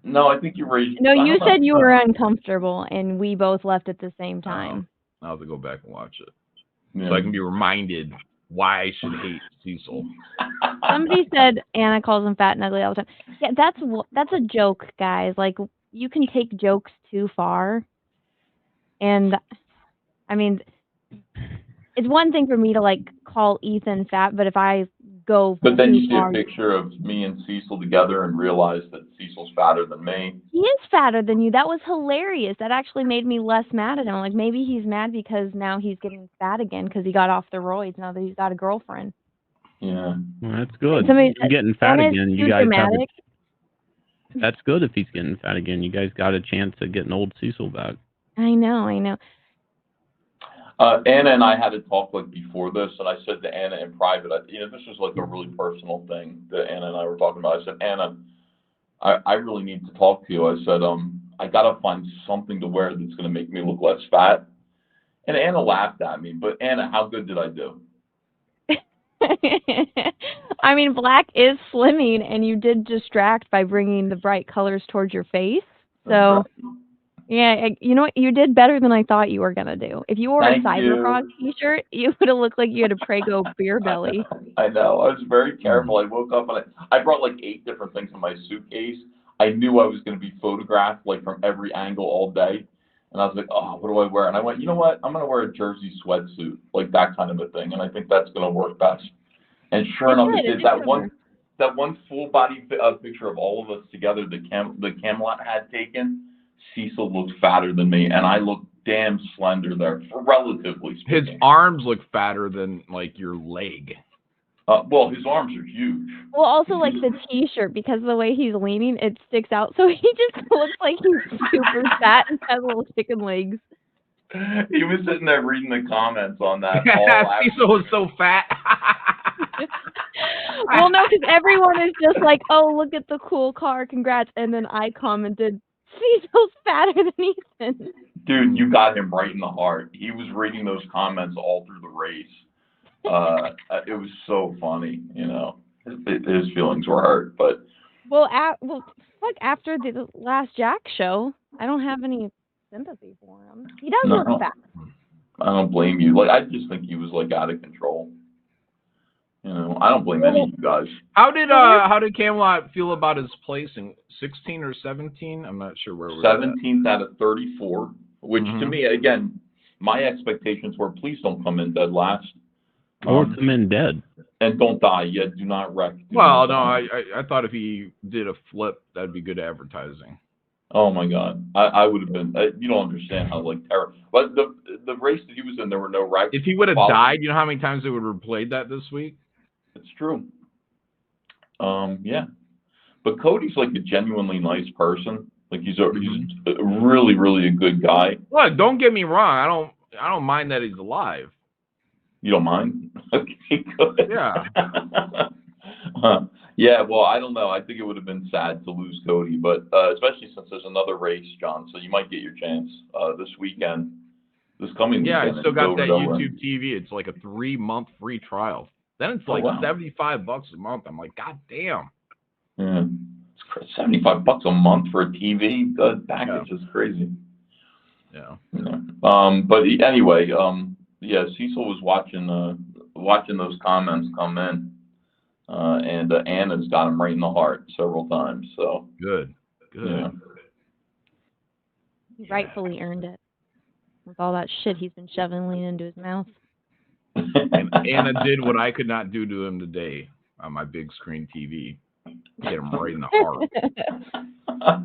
No, I think you raised. No, you said you were uncomfortable, and we both left at the same time. I'll have to go back and watch it, so I can be reminded why I should hate Cecil. Somebody said Anna calls him fat and ugly all the time. Yeah, that's a joke, guys. Like, you can take jokes too far, and I mean, it's one thing for me to, like, call Ethan fat, but if I go But then you see far, a picture of me and Cecil together and realize that Cecil's fatter than me. he is fatter than you. That was hilarious. That actually made me less mad at him. Like, maybe he's mad because now he's getting fat again because he got off the roids now that he's got a girlfriend. Yeah. Well, that's good. He's getting fat again. You guys have that's good if he's getting fat again. You guys got a chance at getting old Cecil back. I know. Anna and I had a talk like before this, and I said to Anna in private, this was like a really personal thing that Anna and I were talking about. I said, Anna, I really need to talk to you. I said, I gotta find something to wear that's gonna make me look less fat. And Anna laughed at me, but Anna, how good did I do? I mean, black is slimming, and you did distract by bringing the bright colors towards your face. So, yeah, you know what? You did better than I thought you were going to do. If you wore a Cyberfrog t-shirt, you would have looked like you had a Prego beer belly. I know. I was very careful. I woke up and I brought like 8 different things in my suitcase. I knew I was going to be photographed like from every angle all day. And I was like, oh, what do I wear? And I went, you know what? I'm going to wear a jersey sweatsuit, like that kind of a thing. And I think that's going to work best. And sure enough, it did. That one full body picture of all of us together that Camelot had taken, Cecil looked fatter than me, and I looked damn slender there, relatively speaking. His arms look fatter than, like, your leg. Well, his arms are huge. Well, also, like, the t-shirt, because of the way he's leaning, it sticks out. So he just looks like he's super fat and has little chicken legs. He was sitting there reading the comments on that. Cecil was so fat. Well, no, because everyone is just like, oh, look at the cool car, congrats. And then I commented, Cecil's fatter than Ethan. Dude, you got him right in the heart. He was reading those comments all through the race. It was so funny, you know. His feelings were hurt, but... Well, after the last Jack show, I don't have any sympathy for him. He does look fat. I don't blame you. Like, I just think he was, like, out of control. You know, I don't blame any of you guys. How did Camelot feel about his placing? 16 or 17? I'm not sure where we're 17th out of 34, which to me, again, my expectations were please don't come in dead last. Or come in dead. And don't die yet. Do not wreck. Well, no, I thought if he did a flip, that'd be good advertising. Oh my God, I would have been. You don't understand how like terrible. But the race that he was in, there were no wrecks. If he would have died, you know how many times they would have replayed that this week? It's true. Yeah, but Cody's like a genuinely nice person. Like he's really, really a good guy. Look, don't get me wrong. I don't mind that he's alive. You don't mind? Okay, good. Yeah. Yeah, well, I don't know. I think it would have been sad to lose Cody, but especially since there's another race, John. So you might get your chance this weekend, this coming weekend. Yeah, I still got that YouTube TV. It's like a 3-month free trial. Then it's like $75 a month. I'm like, God damn. Yeah, it's $75 a month for a TV package is crazy. Yeah. But anyway, yeah, Cecil was watching those comments come in. And Anna's got him right in the heart several times. So good. Yeah. He rightfully earned it with all that shit he's been shoving into his mouth. And Anna did what I could not do to him today on my big screen TV. Get him right in the heart.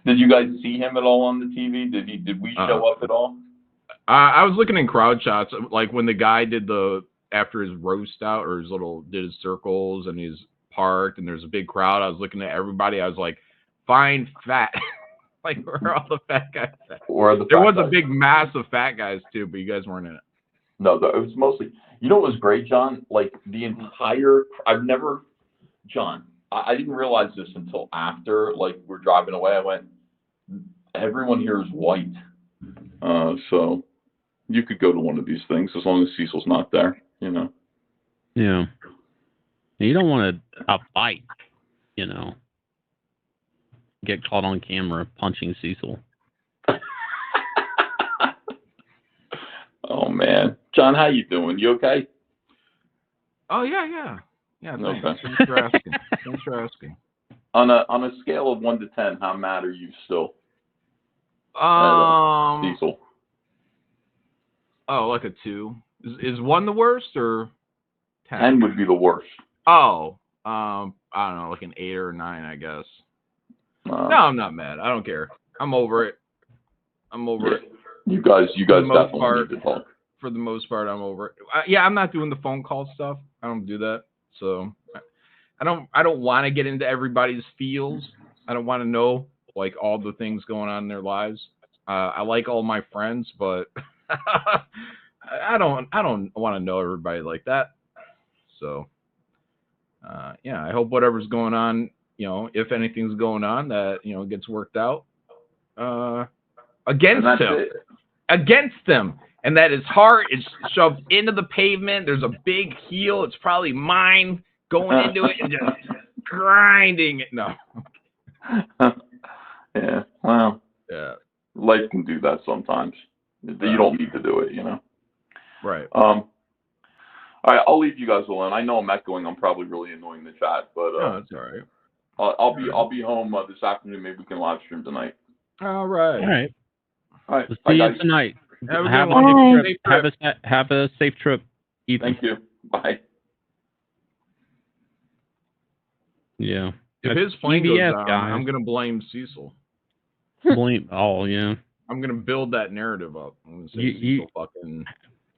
Did you guys see him at all on the TV? Did we show up at all? I was looking in crowd shots, like when the guy did after his roast out or did his circles and he's parked and there's a big crowd. I was looking at everybody. I was like, find fat. Like, where are all the fat guys at? There was a big mass of fat guys too, but you guys weren't in it. No, it was mostly, you know what was great, John? Like the entire, John, I didn't realize this until after, like we're driving away. I went, everyone here is white. So you could go to one of these things as long as Cecil's not there, you know. Yeah. You don't want a fight, you know. Get caught on camera punching Cecil. Oh man, John, how you doing? You okay? Oh yeah. Thanks. Okay. Thanks for asking. On a scale of 1 to 10, how mad are you still? Cecil. Oh, like a 2. Is 1 the worst or 10? 10 would be the worst. Oh, I don't know, like an 8 or 9, I guess. No, I'm not mad. I don't care. I'm over it. You guys definitely need to talk. For the most part, I'm over it. Yeah, I'm not doing the phone call stuff. I don't do that. So I don't want to get into everybody's feels. I don't want to know like all the things going on in their lives. I like all my friends, but I don't want to know everybody like that. So yeah, I hope whatever's going on, you know, if anything's going on, that, you know, gets worked out against him. Against them. And that his heart is shoved into the pavement. There's a big heel. It's probably mine going into it and just grinding it. No. Yeah. Well. Yeah. Life can do that sometimes. You don't need to do it, you know. Right. All right, I'll leave you guys alone. I know I'm echoing. I'm probably really annoying the chat, but no, that's all right. I'll be home this afternoon. Maybe we can live stream tonight. All right. All right. All right. We'll see you tonight. Have a safe trip, Ethan. Thank you. Bye. Yeah. If his plane goes down, I'm gonna blame Cecil. Oh yeah. I'm gonna build that narrative up. I'm gonna say Cecil fucking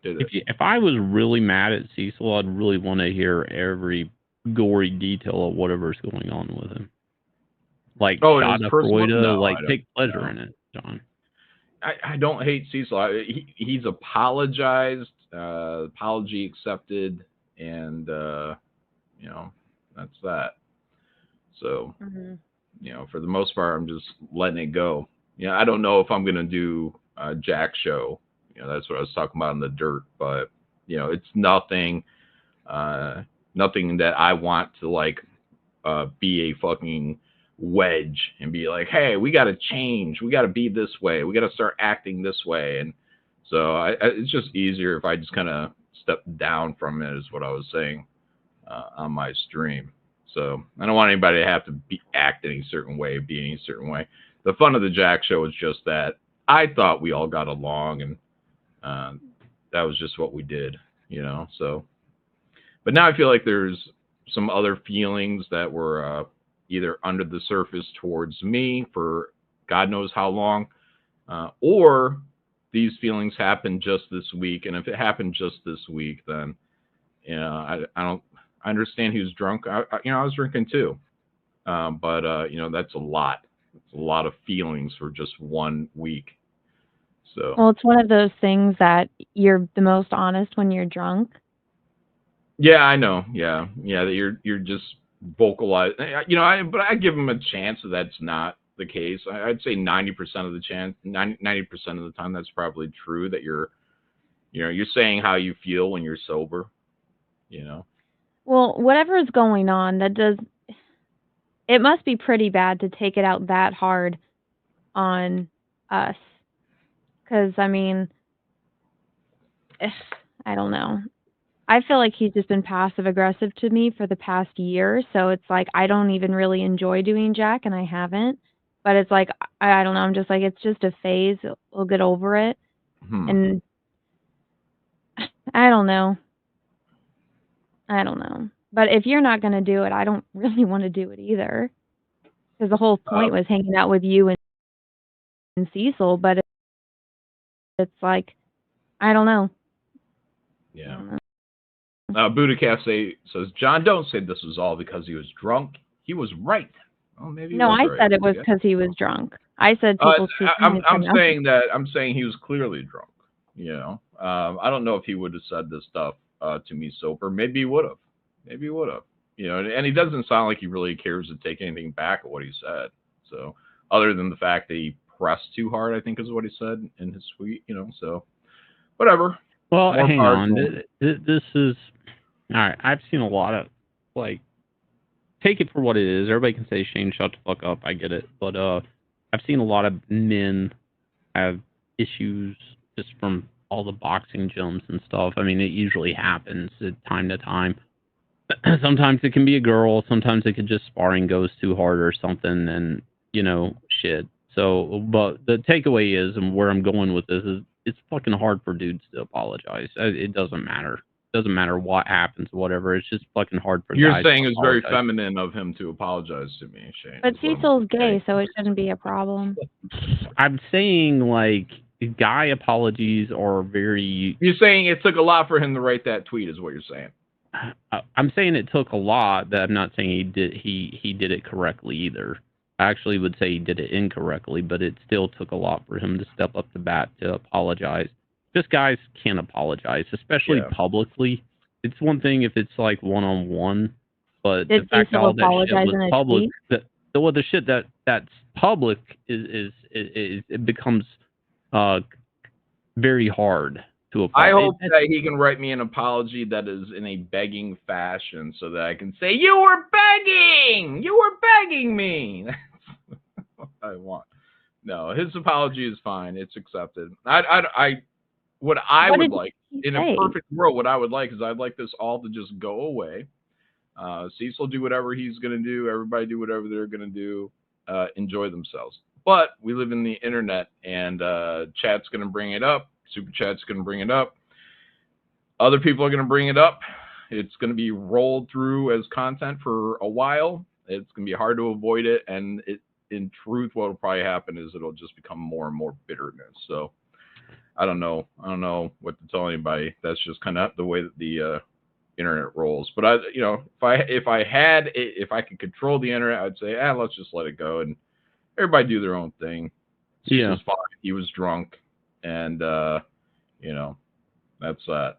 did it. If I was really mad at Cecil, I'd really want to hear every gory detail of whatever's going on with him. Like take pleasure in it, John. I don't hate Cecil. He's apologized, apology accepted, and you know, that's that. So, you know, for the most part, I'm just letting it go. You know, I don't know if I'm gonna do Jack's show. You know, that's what I was talking about in the dirt. But you know, it's nothing that I want to like be a fucking wedge and be like, hey, we got to change, we got to be this way, we got to start acting this way. And so it's just easier if I just kind of step down from it, is what I was saying on my stream. So I don't want anybody to have to act any certain way, be any certain way. The fun of the Jack show is just that I thought we all got along, and that was just what we did, you know. So, but now I feel like there's some other feelings that were either under the surface towards me for God knows how long, or these feelings happened just this week. And if it happened just this week, then, you know, I understand he was drunk. I was drinking too. But you know, that's a lot. It's a lot of feelings for just 1 week. So. Well, it's one of those things that you're the most honest when you're drunk. Yeah, I know. Yeah. That you're just vocalize, you know, but I give him a chance that that's not the case. I'd say 90% of the chance, 90% of the time, that's probably true, that you're saying how you feel when you're sober, you know. Well, whatever is going on, it must be pretty bad to take it out that hard on us. Because, I mean, I don't know. I feel like he's just been passive-aggressive to me for the past year, so it's like I don't even really enjoy doing Jack, and I haven't. But it's like, I don't know, I'm just like, it's just a phase. We'll get over it. And I don't know. But if you're not going to do it, I don't really want to do it either. Because the whole point was hanging out with you and Cecil, but it's like, I don't know. Yeah. Buddha Cafe says, John, don't say this was all because he was drunk. He was right. Well, maybe. No, I said it was because he was drunk. I said people. I'm saying he was clearly drunk. You know, I don't know if he would have said this stuff to me sober. Maybe he would have. You know, and he doesn't sound like he really cares to take anything back of what he said. So, other than the fact that he pressed too hard, I think is what he said in his tweet. You know, so whatever. Well, hang on. This is all right. I've seen a lot of, like, take it for what it is. Everybody can say, Shane, shut the fuck up. I get it. But I've seen a lot of men have issues just from all the boxing gyms and stuff. I mean, it usually happens time to time. Sometimes it can be a girl. Sometimes it could just sparring goes too hard or something, and, you know, shit. So, but the takeaway is, and where I'm going with this is, it's fucking hard for dudes to apologize. It doesn't matter. It doesn't matter what happens, whatever. It's just fucking hard for guys. You're saying it's very feminine of him to apologize to me, Shane. But Cecil's gay, so it shouldn't be a problem. I'm saying, like, guy apologies are very... You're saying it took a lot for him to write that tweet, is what you're saying. I'm saying it took a lot. That I'm not saying he did it correctly either. I actually would say he did it incorrectly, but it still took a lot for him to step up to bat to apologize. Just guys can't apologize, especially publicly. It's one thing if it's like one-on-one, but the fact that all that shit was public, the shit that's public is it becomes very hard to apologize. I hope that he can write me an apology that is in a begging fashion so that I can say, "You were begging! You were begging me!" That's what I want. No, his apology is fine. It's accepted. What I would like, in a perfect world, what I would like is I'd like this all to just go away. Cecil do whatever he's going to do. Everybody do whatever they're going to do. Enjoy themselves. But we live in the internet, and chat's going to bring it up. Super Chat's going to bring it up. Other people are going to bring it up. It's going to be rolled through as content for a while. It's going to be hard to avoid it. And in truth, what will probably happen is it'll just become more and more bitterness. So I don't know. I don't know what to tell anybody. That's just kind of the way that the internet rolls. But if I could control the internet, I'd say, let's just let it go and everybody do their own thing. He was fine. He was drunk. And, that's that.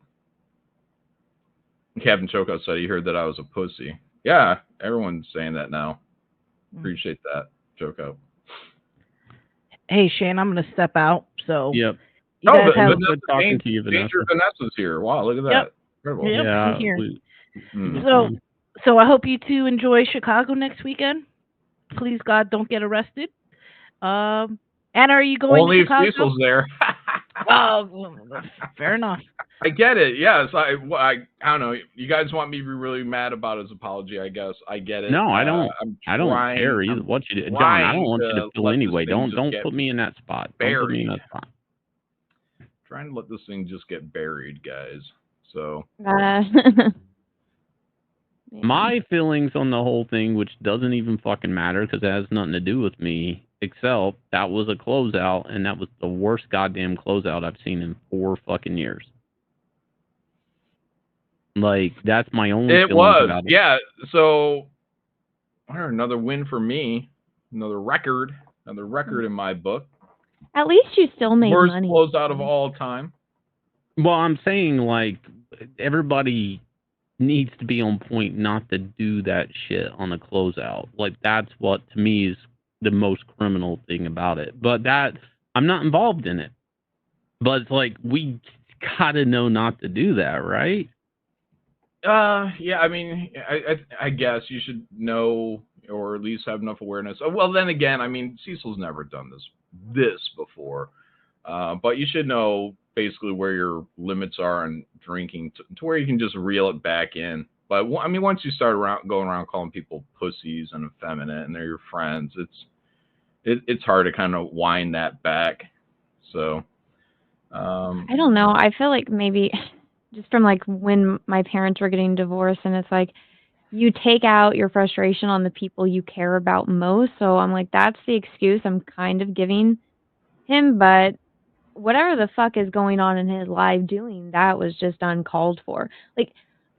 Captain Choco said he heard that I was a pussy. Yeah, everyone's saying that now. Appreciate that, Choco. Hey, Shane, I'm going to step out. So, yep. Danger Vanessa's here. Wow, look at that. Incredible. Yep, yeah. Here. So I hope you two enjoy Chicago next weekend. Please, God, don't get arrested. Anna, are you going to Chicago? Only if Cecil's there. Oh, fair enough. I get it. Yes, I don't know. You guys want me to be really mad about his apology? I guess I get it. No, I don't. I don't care either. What you do, John? I don't want you to feel anyway. Don't put me in that spot. Don't put me in that spot. Trying to let this thing just get buried, guys. So. My feelings on the whole thing, which doesn't even fucking matter because it has nothing to do with me, except that was a closeout, and that was the worst goddamn closeout I've seen in 4 fucking years. Like, that's my only feeling about it. Yeah, so another win for me. Another record in my book. At least you still made money. Worst closeout of all time. Well, I'm saying, like, everybody needs to be on point not to do that shit on a closeout. Like, that's what, to me, is the most criminal thing about it. But that, I'm not involved in it. But it's like, we gotta know not to do that, right? Yeah, I mean, I guess you should know, or at least have enough awareness. Well, then again, I mean, Cecil's never done this before. But you should know basically where your limits are on drinking to where you can just reel it back in. But I mean, once you start going around calling people pussies and effeminate and they're your friends, it's hard to kind of wind that back. So I don't know. I feel like maybe just from like when my parents were getting divorced, and it's like you take out your frustration on the people you care about most. So I'm like, that's the excuse I'm kind of giving him, but whatever the fuck is going on in his life doing, that was just uncalled for. Like,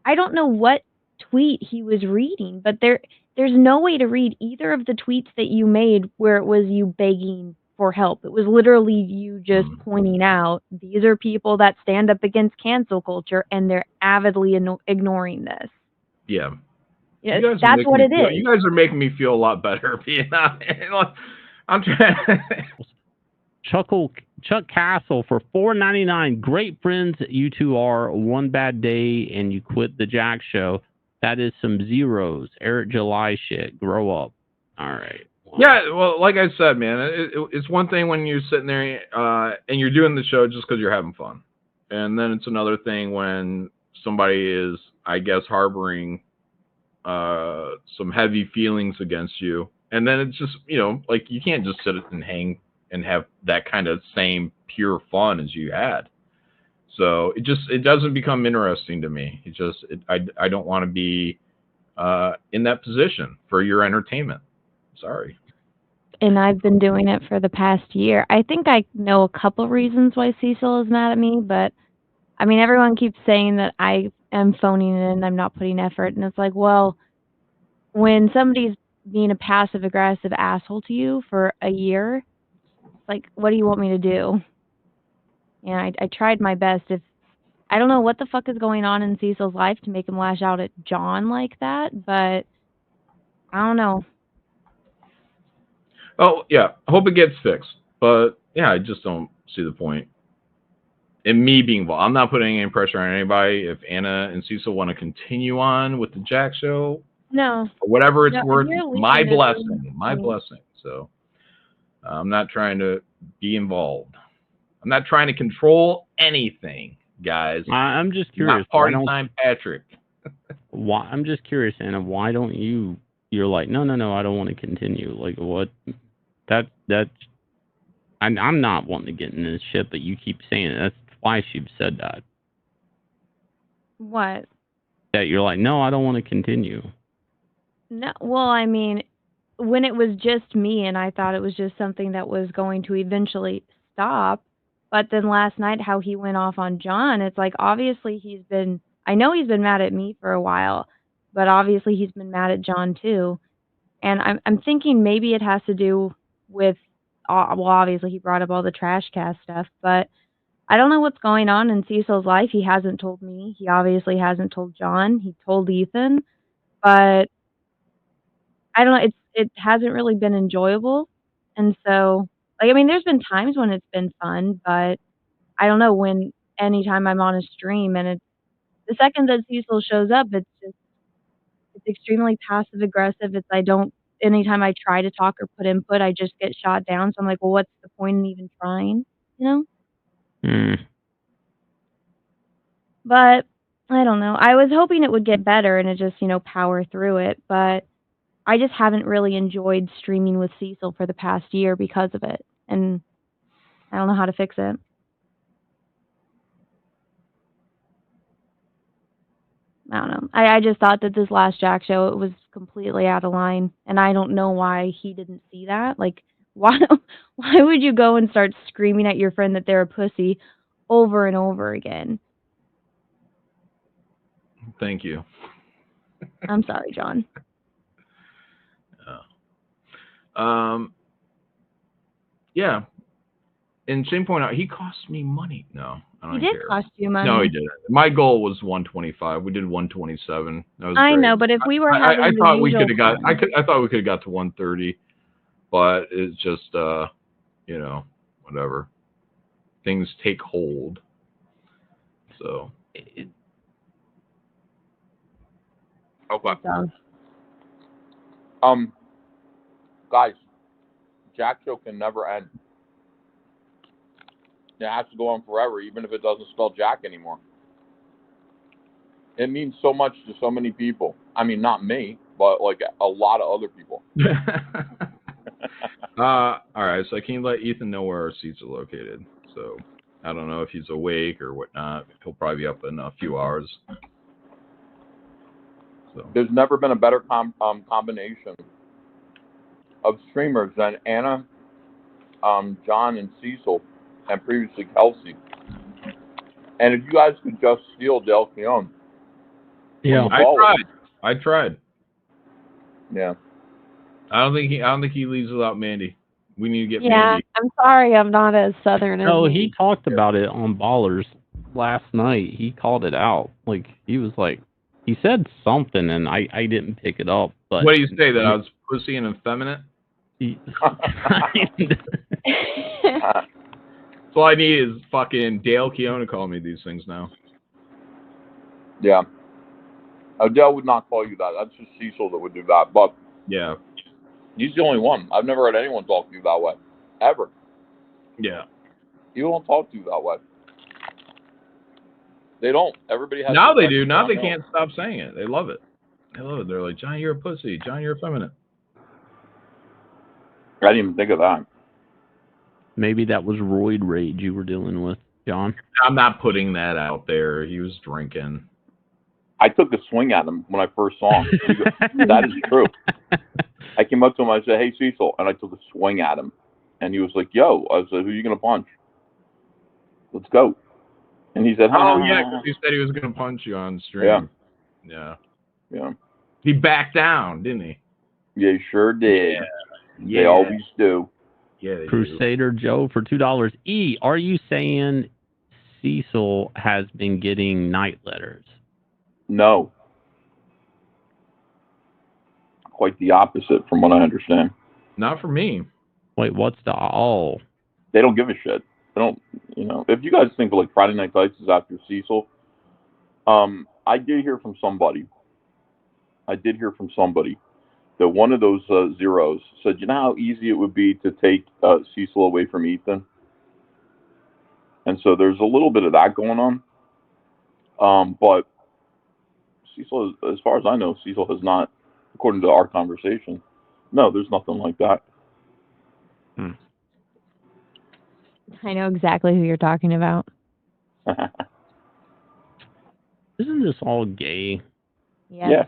I don't know what tweet he was reading, but there's no way to read either of the tweets that you made where it was you begging for help. It was literally you just pointing out, these are people that stand up against cancel culture, and they're avidly ignoring this. Yeah. That's what it is. You guys are making me feel a lot better. I'm trying. Chuck Castle for $4.99. Great friends you two are. One bad day and you quit the Jack Show. That is some zeros. Eric July shit. Grow up. All right. Wow. Yeah, well, like I said, man, it's one thing when you're sitting there and you're doing the show just because you're having fun. And then it's another thing when somebody is, I guess, harboring some heavy feelings against you. And then it's just, like you can't just sit and hang and have that kind of same pure fun as you had. So it doesn't become interesting to me. I don't want to be in that position for your entertainment. Sorry. And I've been doing it for the past year. I think I know a couple reasons why Cecil is mad at me, but I mean, everyone keeps saying that I am phoning it in. I'm not putting effort. And it's like, well, when somebody's being a passive-aggressive asshole to you for a year, like, what do you want me to do? Yeah, I tried my best. If I don't know what the fuck is going on in Cecil's life to make him lash out at John like that, but I don't know. Oh, yeah. I hope it gets fixed. But, yeah, I just don't see the point in me being involved. I'm not putting any pressure on anybody. If Anna and Cecil want to continue on with the Jack show, no, or whatever it's worth, my blessing. blessing. So I'm not trying to be involved. I'm not trying to control anything, guys. I'm just curious. Not party time, Patrick. Why? I'm just curious, Anna. Why don't you? You're like, no, I don't want to continue. Like, what? That's. I'm not wanting to get in this shit, but you keep saying it. That's twice you've said that. What? That you're like, no, I don't want to continue. No, well, I mean, when it was just me and I thought it was just something that was going to eventually stop, but then last night how he went off on John, it's like obviously I know he's been mad at me for a while, but obviously he's been mad at John too. And I'm thinking maybe it has to do with, well, obviously he brought up all the trash cast stuff, but I don't know what's going on in Cecil's life. He hasn't told me. He obviously hasn't told John. He told Ethan, but I don't know. It hasn't really been enjoyable, and so like I mean, there's been times when it's been fun, but I don't know when. Anytime I'm on a stream, and it's the second that Cecil shows up, it's extremely passive aggressive. Anytime I try to talk or put input, I just get shot down. So I'm like, well, what's the point in even trying? You know? But I don't know. I was hoping it would get better and it just, power through it. But I just haven't really enjoyed streaming with Cecil for the past year because of it. And I don't know how to fix it. I don't know. I just thought that this last Jack show, it was completely out of line. And I don't know why he didn't see that. Like, why would you go and start screaming at your friend that they're a pussy over and over again? Thank you. I'm sorry, John. Yeah. And Shane pointed out, he cost me money. No, I don't care. He did cost you money. No, he didn't. My goal was 125. We did 127. That was I great. know, but if we were having I thought we could have got. fun. I thought we could have got to 130, but it's just whatever. Things take hold. So. Okay. Guys, Jack show can never end. It has to go on forever, even if it doesn't spell Jack anymore. It means so much to so many people. I mean, not me, but like a lot of other people. All right, so I can let Ethan know where our seats are located. So I don't know if he's awake or whatnot. He'll probably be up in a few hours. So there's never been a better combination of streamers than Anna, John, and Cecil, and previously Kelsey. And if you guys could just steal Del Keon. Yeah, I tried. Yeah. I don't think he leaves without Mandy. We need to get Mandy. Yeah, I'm sorry I'm not as southern as No, he talked about it on Ballers last night. He called it out. Like, he was like, he said something, and I didn't pick it up. But what do you say, that I was pussy and effeminate? So all I need is fucking Dale Keown to call me these things now. Yeah. Dale would not call you that. That's just Cecil that would do that. But yeah, he's the only one. I've never heard anyone talk to you that way. Ever. Yeah. You don't talk to you that way. They don't. Everybody has. Now they do. Now they can't stop saying it. They love it. They love it. They're like, John, you're a pussy. John, you're effeminate. I didn't even think of that. Maybe that was roid rage you were dealing with, John. I'm not putting that out there. He was drinking. I took a swing at him when I first saw him. That is true. I came up to him. I said, "Hey, Cecil," and I took a swing at him. And he was like, "Yo," I said, "Who are you gonna punch? Let's go." And he said, "Oh yeah," because he said he was going to punch you on stream. Yeah. He backed down, didn't he? Yeah, he sure did. Yeah. They always do. Yeah, they Crusader do. Joe for $2. Are you saying Cecil has been getting night letters? No. Quite the opposite, from what I understand. Not for me. Wait, what's the all? They don't give a shit. They don't, if you guys think like Friday Night Lights is after Cecil, I did hear from somebody that one of those zeros said, you know how easy it would be to take Cecil away from Ethan? And so there's a little bit of that going on. But Cecil, as far as I know, Cecil has not, according to our conversation, no, there's nothing like that. I know exactly who you're talking about. Isn't this all gay? Yes.